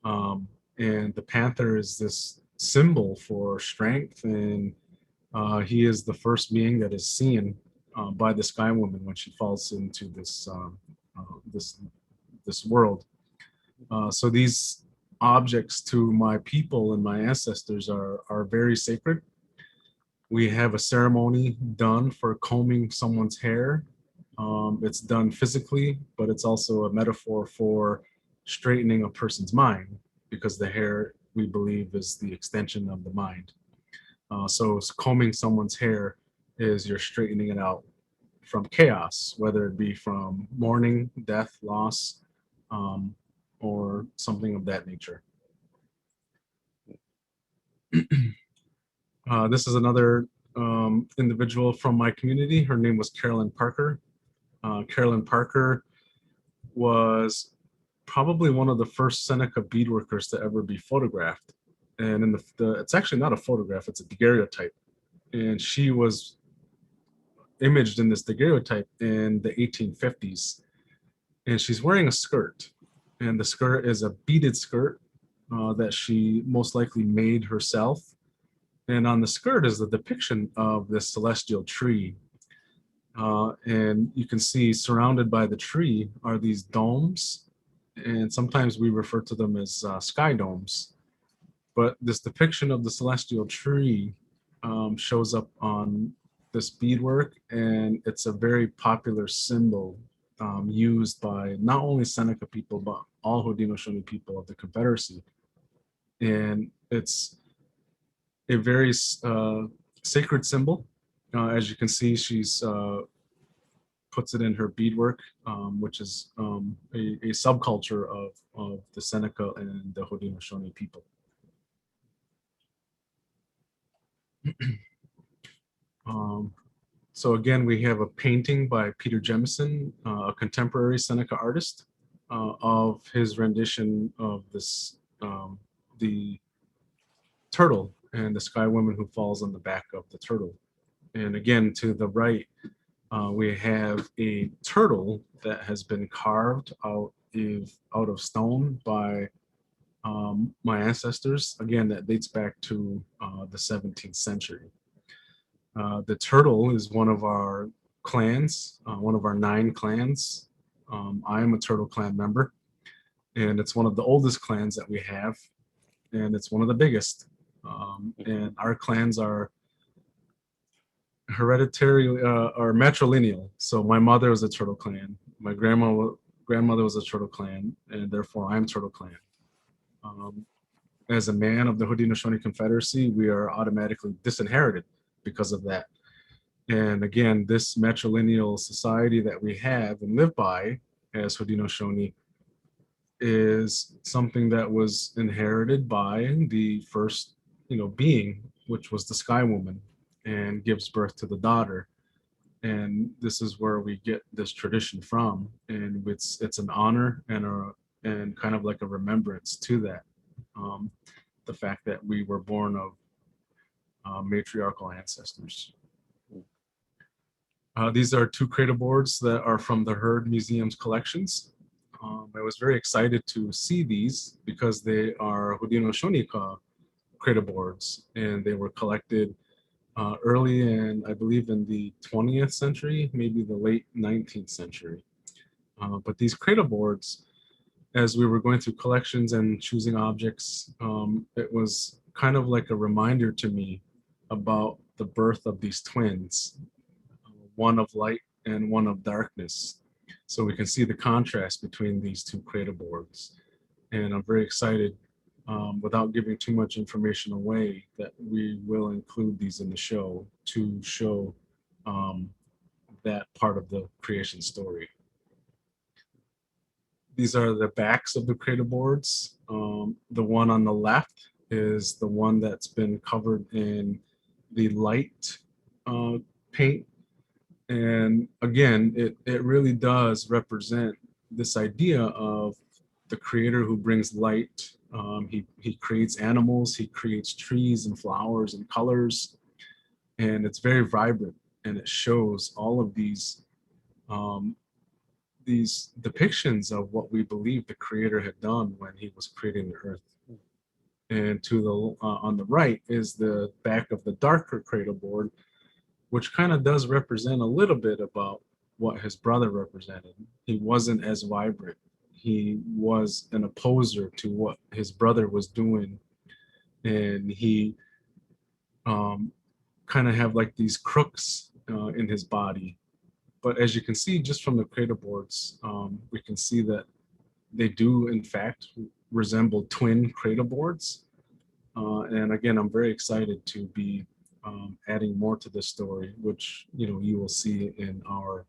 And the panther is this symbol for strength, and he is the first being that is seen by the sky woman when she falls into this world. So these objects to my people and my ancestors are very sacred. We have a ceremony done for combing someone's hair. It's done physically, but it's also a metaphor for straightening a person's mind, because the hair, we believe, is the extension of the mind. So combing someone's hair is you're straightening it out from chaos, whether it be from mourning, death, loss, or something of that nature. This is another individual from my community. Her name was Carolyn Parker. Carolyn Parker was probably one of the first Seneca beadworkers to ever be photographed. And in it's actually not a photograph, it's a daguerreotype. And she was imaged in this daguerreotype in the 1850s. And she's wearing a skirt. And the skirt is a beaded skirt that she most likely made herself. And on the skirt is the depiction of this celestial tree. And you can see surrounded by the tree are these domes. And sometimes we refer to them as sky domes. But this depiction of the celestial tree shows up on this beadwork, and it's a very popular symbol used by not only Seneca people, but all Hodinoshoni people of the Confederacy. And it's a very sacred symbol. As you can see, she's puts it in her beadwork, which is a subculture of the Seneca and the Hodinoshoni people. So again, we have a painting by Peter Jemison, a contemporary Seneca artist, of his rendition of this, the turtle and the sky woman who falls on the back of the turtle. And again, to the right, we have a turtle that has been carved out of stone by my ancestors. Again, that dates back to the 17th century. The turtle is one of our clans, one of our 9 clans. I am a Turtle Clan member, and it's one of the oldest clans that we have, and it's one of the biggest. And our clans are hereditary or matrilineal. So my mother was a Turtle Clan, my grandmother was a Turtle Clan, and therefore I'm Turtle Clan. As a man of the Haudenosaunee Confederacy, we are automatically disinherited because of that. And again, this matrilineal society that we have and live by as Haudenosaunee is something that was inherited by the first, being, which was the Sky Woman, and gives birth to the daughter. And this is where we get this tradition from, and it's an honor and kind of like a remembrance to that, the fact that we were born of matriarchal ancestors. These are 2 cradle boards that are from the Heard Museum's collections. I was very excited to see these because they are Hodinosaunee cradle boards, and they were collected early in, I believe, in the 20th century, maybe the late 19th century. But these cradle boards, as we were going through collections and choosing objects, it was kind of like a reminder to me about the birth of these twins, one of light and one of darkness. So we can see the contrast between these 2 cradle boards. And I'm very excited, without giving too much information away, that we will include these in the show to show that part of the creation story. These are the backs of the cradle boards. The one on the left is the one that's been covered in the light paint. And again, it really does represent this idea of the creator who brings light. He creates animals, he creates trees and flowers and colors, and it's very vibrant, and it shows all of these depictions of what we believe the creator had done when he was creating the earth. And to the on the right is the back of the darker cradle board, which kind of does represent a little bit about what his brother represented. He wasn't as vibrant. He was an opposer to what his brother was doing. And he kind kind of have like these crooks in his body. But as you can see, just from the crater boards, we can see that they do, in fact, resemble twin crater boards. And again, I'm very excited to be adding more to this story, which you will see in our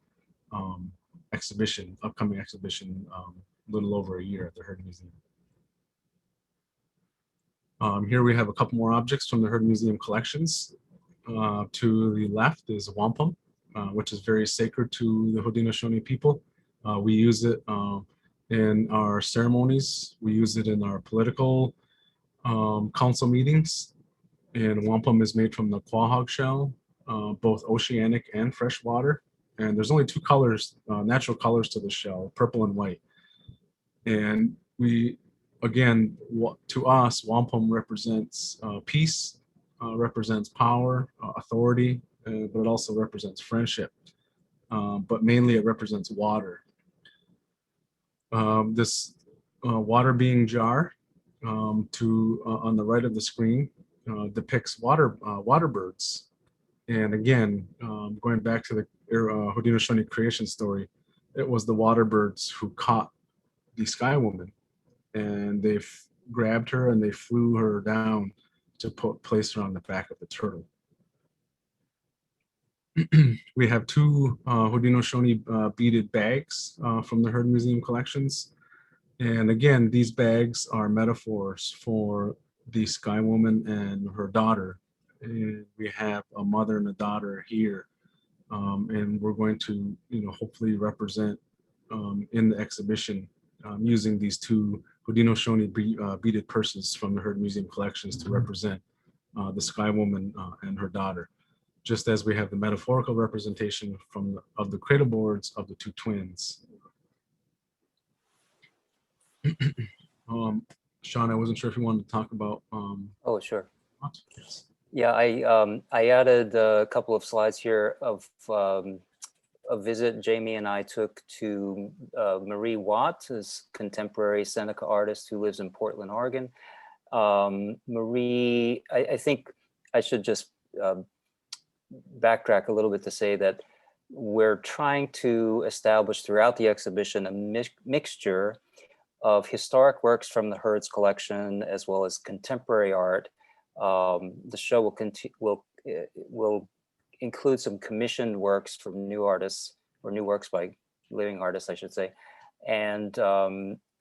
upcoming exhibition, a little over a year at the Heard Museum. Here we have a couple more objects from the Heard Museum collections. To the left is wampum, which is very sacred to the Hodinoshoni people. We use it in our ceremonies. We use it in our political council meetings. And wampum is made from the quahog shell, both oceanic and freshwater. And there's only two colors, natural colors to the shell, purple and white. And again, to us, wampum represents peace, represents power, authority, but it also represents friendship. But mainly it represents water. This water being jar on the right of the screen depicts water birds. And again, going back to the Haudenosaunee creation story, it was the water birds who caught the Sky Woman, and they grabbed her and they flew her down to place her on the back of the turtle. We have two Haudenosaunee beaded bags from the Heard Museum collections. And again, these bags are metaphors for the Sky Woman and her daughter. And we have a mother and a daughter here. And we're going to, hopefully represent in the exhibition using these two Haudenosaunee beaded purses from the Heard Museum collections to represent the Sky Woman and her daughter, just as we have the metaphorical representation of the cradle boards of the two twins. Sean, I wasn't sure if you wanted to talk about. Oh, sure. Yes. Yeah, I added a couple of slides here of a visit Jamie and I took to Marie Watt, who's a contemporary Seneca artist who lives in Portland, Oregon. Marie, I think I should just backtrack a little bit to say that we're trying to establish throughout the exhibition a mixture of historic works from the Heard's collection as well as contemporary art. The show will include some commissioned works from new artists, or new works by living artists, I should say, and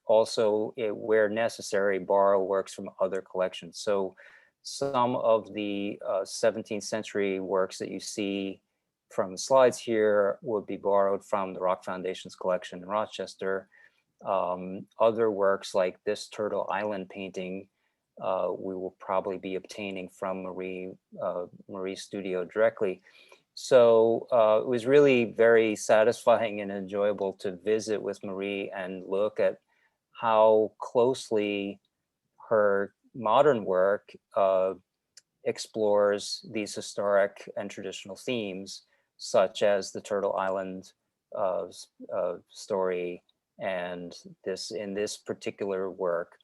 also, where necessary, borrow works from other collections. So some of the 17th century works that you see from the slides here would be borrowed from the Rock Foundation's collection in Rochester. Other works like this Turtle Island painting, we will probably be obtaining from Marie's studio directly. So it was really very satisfying and enjoyable to visit with Marie and look at how closely her modern work explores these historic and traditional themes, such as the Turtle Island story. And in this particular work,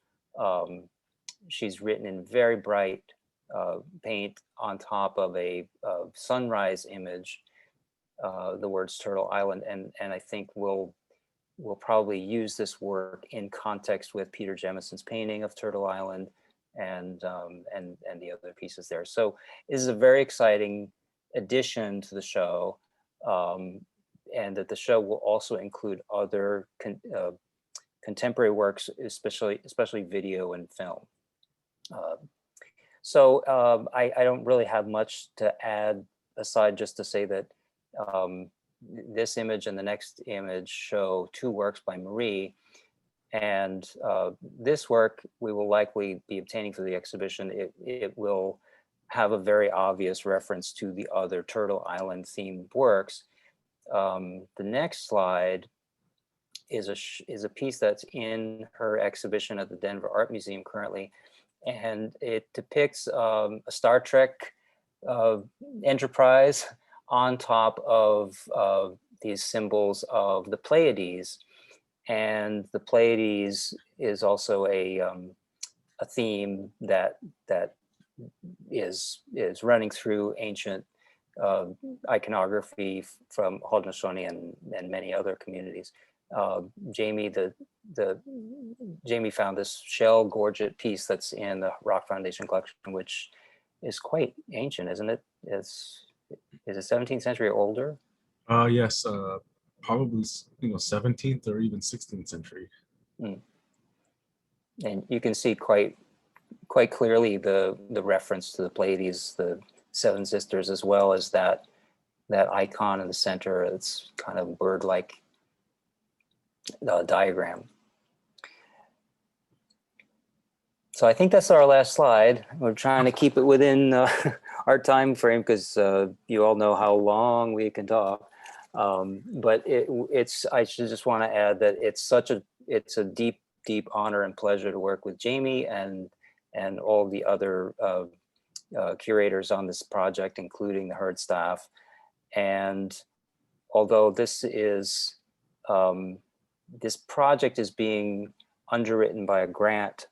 she's written in very bright paint on top of a sunrise image, the words Turtle Island, and I think we'll probably use this work in context with Peter Jemison's painting of Turtle Island and the other pieces there. So this is a very exciting addition to the show, and that the show will also include other contemporary works, especially video and film. So I don't really have much to add aside just to say that this image and the next image show two works by Marie. And this work we will likely be obtaining for the exhibition. It will have a very obvious reference to the other Turtle Island themed works. The next slide is a piece that's in her exhibition at the Denver Art Museum currently. And it depicts a Star Trek Enterprise on top of these symbols of the Pleiades. And the Pleiades is also a theme that is running through ancient iconography from Hodinoshoni and many other communities. Jamie found this shell gorget piece that's in the Rock Foundation collection, which is quite ancient, isn't it? Is it 17th century or older? Yes, probably 17th or even 16th century. Mm. And you can see quite clearly the reference to the Pleiades, the Seven Sisters, as well as that icon in the center. It's kind of bird-like diagram. So I think that's our last slide. We're trying to keep it within our time frame because you all know how long we can talk. But I should just want to add that it's a deep honor and pleasure to work with Jamie and all the other curators on this project, including the Herd staff. And although this project is being underwritten by a grant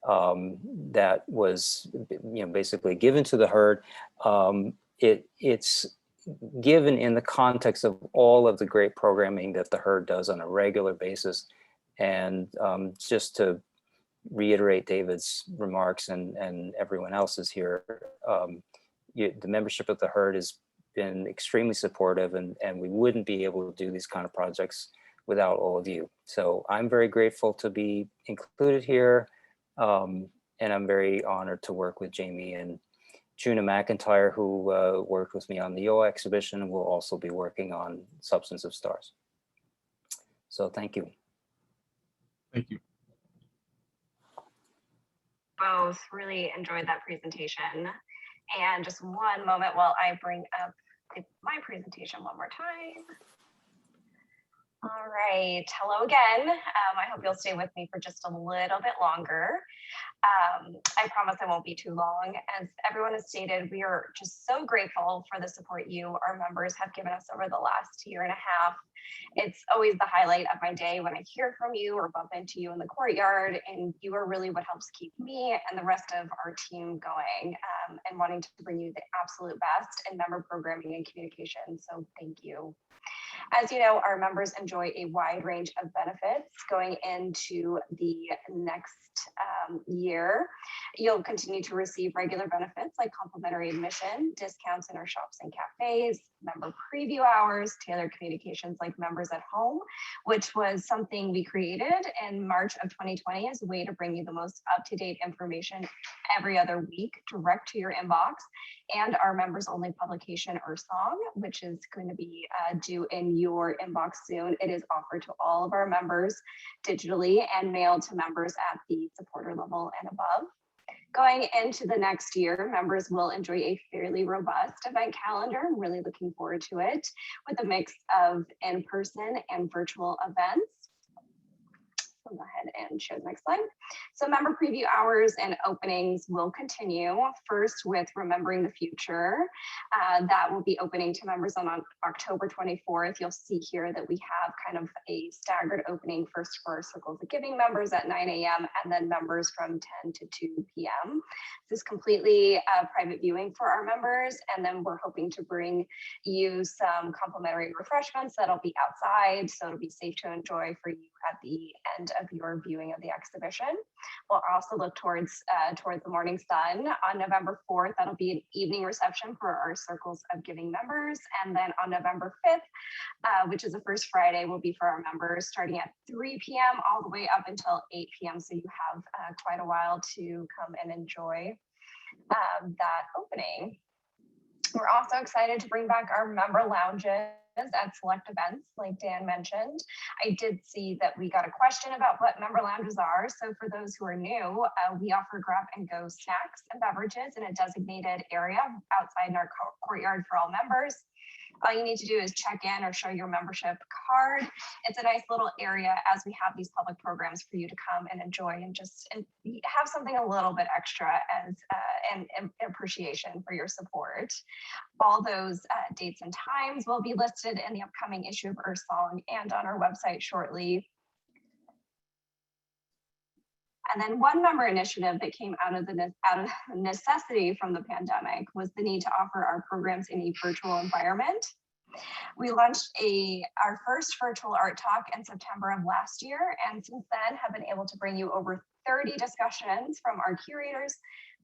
that was basically given to the Herd, it's given in the context of all of the great programming that the Herd does on a regular basis. And just to reiterate David's remarks and everyone else's here, the membership of the Herd has been extremely supportive, and we wouldn't be able to do these kind of projects without all of you. So I'm very grateful to be included here. And I'm very honored to work with Jamie and Juna McIntyre, who worked with me on the Yoa exhibition, and will also be working on Substance of Stars. So thank you. Thank you. Both really enjoyed that presentation. And just one moment while I bring up my presentation one more time. All right, hello again. I hope you'll stay with me for just a little bit longer. I promise I won't be too long. As everyone has stated, we are just so grateful for the support you, our members, have given us over the last year and a half. It's always the highlight of my day when I hear from you or bump into you in the courtyard, and you are really what helps keep me and the rest of our team going and wanting to bring you the absolute best in member programming and communication. So thank you. As you know, our members enjoy a wide range of benefits going into the next year. You'll continue to receive regular benefits like complimentary admission, discounts in our shops and cafes, member preview hours, tailored communications like members at home, which was something we created in March of 2020 as a way to bring you the most up-to-date information every other week direct to your inbox, and our members only publication Earth Song, which is going to be due in your inbox soon. It is offered to all of our members digitally and mailed to members at the supporter level and above. Going into the next year, members will enjoy a fairly robust event calendar. I'm really looking forward to it, with a mix of in-person and virtual events. I'll go ahead and show the next slide. So member preview hours and openings will continue, first with Remembering the Future. That will be opening to members on October 24th. You'll see here that we have kind of a staggered opening, first for Circles of Giving members at 9 a.m. and then members from 10 to 2 p.m. This is completely private viewing for our members, and then we're hoping to bring you some complimentary refreshments that'll be outside, so it'll be safe to enjoy for you at the end of your viewing of the exhibition. We'll also look towards the morning sun. On November 4th, that'll be an evening reception for our Circles of Giving members. And then on November 5th, which is the first Friday, will be for our members starting at 3 p.m. all the way up until 8 p.m. So you have quite a while to come and enjoy that opening. We're also excited to bring back our member lounges at select events, like Dan mentioned. I did see that we got a question about what member lounges are. So for those who are new, we offer grab and go snacks and beverages in a designated area outside in our courtyard for all members. All you need to do is check in or show your membership card. It's a nice little area as we have these public programs for you to come and enjoy and just have something a little bit extra as an appreciation for your support. All those dates and times will be listed in the upcoming issue of Earth Song and on our website shortly. And then one member initiative that came out of necessity from the pandemic was the need to offer our programs in a virtual environment. We launched our first virtual art talk in September of last year, and since then have been able to bring you over 30 discussions from our curators,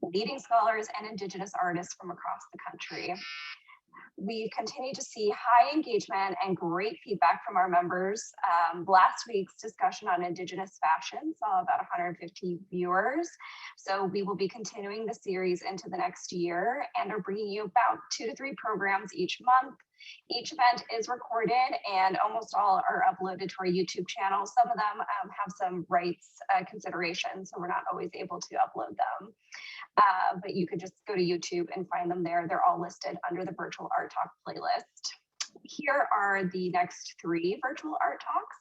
leading scholars, and Indigenous artists from across the country. We continue to see high engagement and great feedback from our members. Last week's discussion on Indigenous fashion saw about 150 viewers. So we will be continuing the series into the next year and are bringing you about 2 to 3 programs each month. Each event is recorded and almost all are uploaded to our YouTube channel. Some of them have some rights considerations, so we're not always able to upload them. But you could just go to YouTube and find them there. They're all listed under the Virtual Art Talk playlist. Here are the next 3 virtual art talks.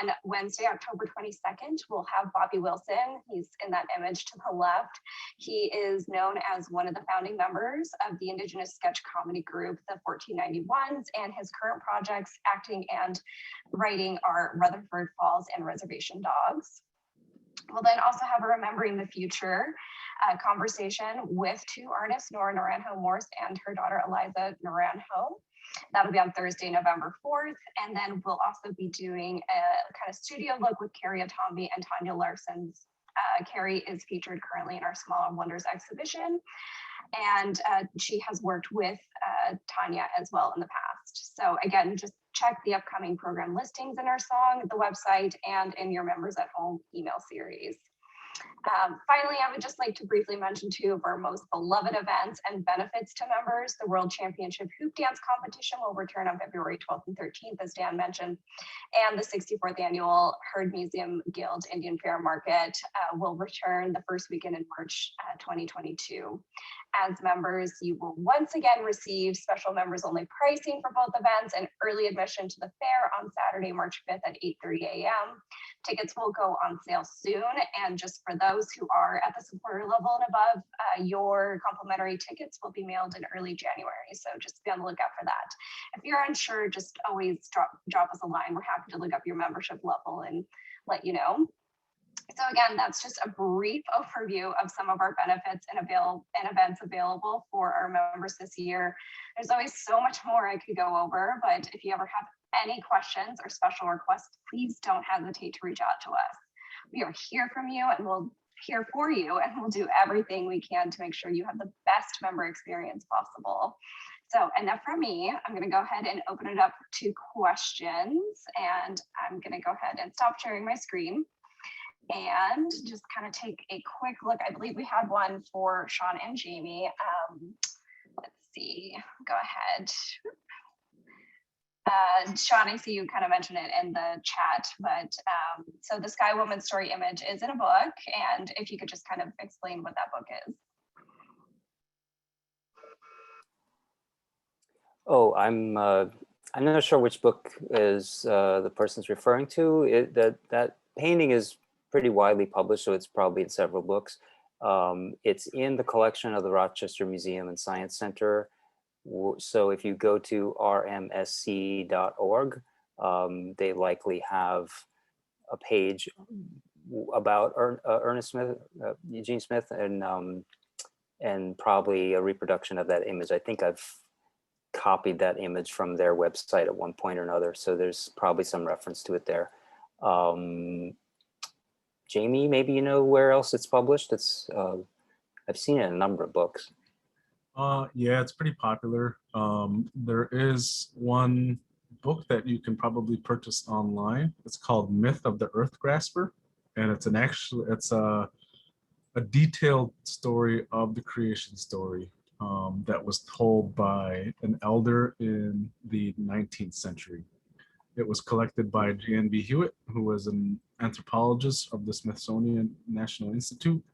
On Wednesday, October 22nd, we'll have Bobby Wilson. He's in that image to the left. He is known as one of the founding members of the Indigenous sketch comedy group, the 1491s, and his current projects, acting and writing, are Rutherford Falls and Reservation Dogs. We'll then also have a Remembering the Future conversation with 2 artists, Nora Naranjo Morse and her daughter Eliza Naranjo. That'll be on Thursday, November 4th. And then we'll also be doing a kind of studio look with Carrie Atombi and Tanya Larson's. Carrie is featured currently in our Small Wonders exhibition. And she has worked with Tanya as well in the past. So again, just check the upcoming program listings in our song, the website, and in your Members at Home email series. Finally, I would just like to briefly mention 2 of our most beloved events and benefits to members. The World Championship Hoop Dance Competition will return on February 12th and 13th, as Dan mentioned, and the 64th Annual Heard Museum Guild Indian Fair Market will return the first weekend in March 2022. As members, you will once again receive special members only pricing for both events and early admission to the fair on Saturday, March 5th at 8:30 a.m. Tickets will go on sale soon, and just for those who are at the supporter level and above, your complimentary tickets will be mailed in early January, so just be on the lookout for that. If you're unsure, just always drop us a line. We're happy to look up your membership level and let you know. So again, that's just a brief overview of some of our benefits and events available for our members this year. There's always so much more I could go over, but if you ever have any questions or special requests, please don't hesitate to reach out to us. We are here for you and we'll do everything we can to make sure you have the best member experience possible. So enough from me. I'm going to go ahead and open it up to questions, and I'm going to go ahead and stop sharing my screen and just kind of take a quick look. I believe we had one for Sean and Jamie. Let's see, go ahead. Sean, I see you kind of mentioned it in the chat, but so the Sky Woman story image is in a book, and if you could just kind of explain what that book is. Oh, I'm not sure which book is the person's referring to. That painting is pretty widely published, so it's probably in several books. It's in the collection of the Rochester Museum and Science Center. So if you go to rmsc.org, they likely have a page about Ernest Smith, Eugene Smith, and probably a reproduction of that image. I think I've copied that image from their website at one point or another, so there's probably some reference to it there. Jamie, maybe you know where else it's published? It's I've seen it in a number of books. Yeah, it's pretty popular. There is one book that you can probably purchase online. It's called Myth of the Earth Grasper, and it's a detailed story of the creation story that was told by an elder in the 19th century. It was collected by J.N.B. Hewitt, who was an anthropologist of the Smithsonian National Institute,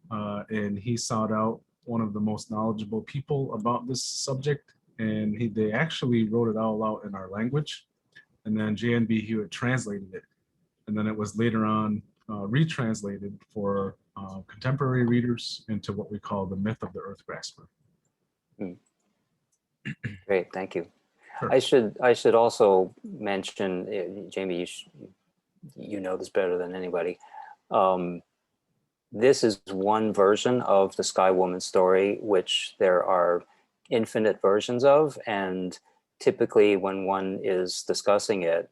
and he sought out one of the most knowledgeable people about this subject, and they actually wrote it all out in our language, and then J.N.B. Hewitt translated it, and then it was later on retranslated for contemporary readers into what we call the Myth of the Earth Grasper. Great, thank you. Sure. I should also mention, Jamie, you know this better than anybody. this is one version of the Sky Woman story, which there are infinite versions of. And typically when one is discussing it,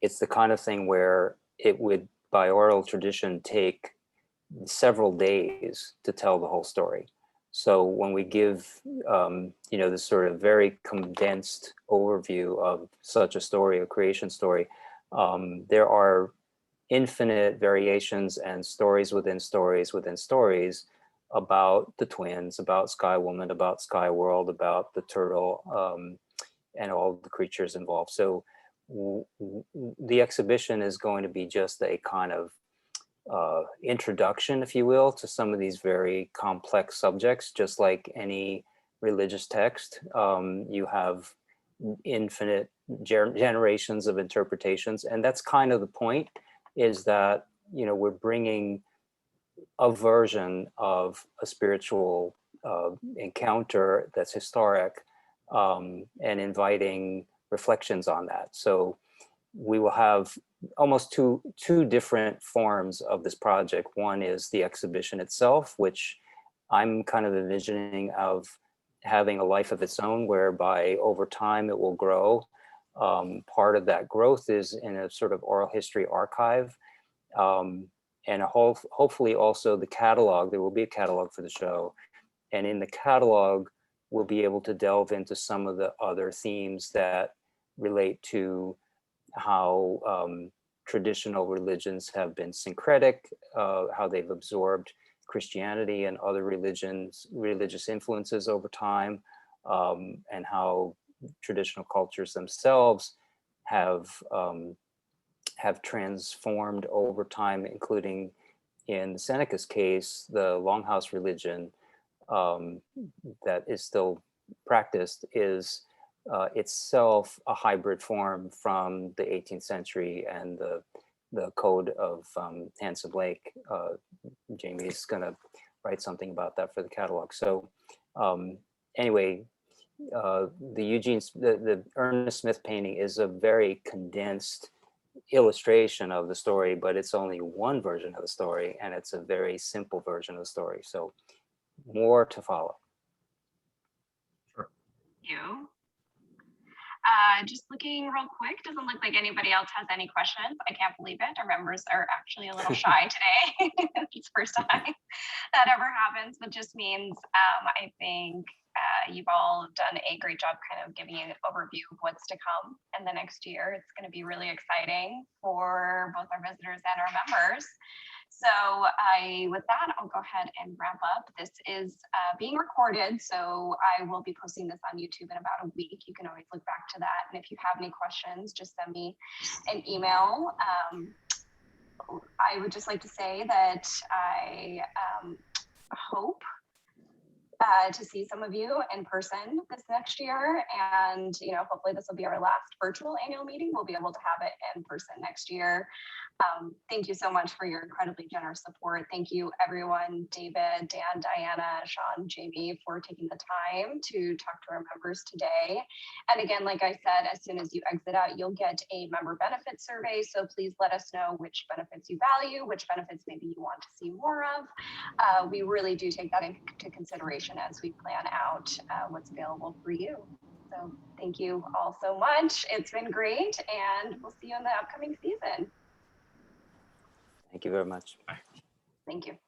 it's the kind of thing where it would, by oral tradition, take several days to tell the whole story. So when we give, this sort of very condensed overview of such a story, a creation story, there are infinite variations and stories within stories within stories about the twins, about Sky Woman, about Sky World, about the turtle, and all the creatures involved. So the exhibition is going to be just a kind of introduction, if you will, to some of these very complex subjects. Just like any religious text, you have infinite generations of interpretations, and that's kind of the point, is that we're bringing a version of a spiritual encounter that's historic, and inviting reflections on that. So we will have almost two different forms of this project. One is the exhibition itself, which I'm kind of envisioning of having a life of its own, whereby over time it will grow. Part of that growth is in a sort of oral history archive, and hopefully also the catalog. There will be a catalog for the show, and in the catalog we'll be able to delve into some of the other themes that relate to how traditional religions have been syncretic, how they've absorbed Christianity and other religious influences over time, and how traditional cultures themselves have transformed over time, including in Seneca's case, the Longhouse religion that is still practiced is itself a hybrid form from the 18th century and the code of Handsome Lake. Jamie's gonna write something about that for the catalog. So anyway, the Ernest Smith painting is a very condensed illustration of the story, but it's only one version of the story, and it's a very simple version of the story. So more to follow. Thank you. Just looking real quick, doesn't look like anybody else has any questions. I can't believe it. Our members are actually a little shy today. It's the first time that ever happens, but just means I think you've all done a great job kind of giving you an overview of what's to come in the next year. It's going to be really exciting for both our visitors and our members. So with that, I'll go ahead and wrap up. This is being recorded, so I will be posting this on YouTube in about a week. You can always look back to that. And if you have any questions, just send me an email. I would just like to say that I hope to see some of you in person this next year. And, hopefully this will be our last virtual annual meeting. We'll be able to have it in person next year. Thank you so much for your incredibly generous support. Thank you, everyone, David, Dan, Diana, Sean, Jamie, for taking the time to talk to our members today. And again, like I said, as soon as you exit out, you'll get a member benefit survey. So please let us know which benefits you value, which benefits maybe you want to see more of. We really do take that into consideration as we plan out what's available for you. So thank you all so much. It's been great, and we'll see you in the upcoming season. Thank you very much. Thank you.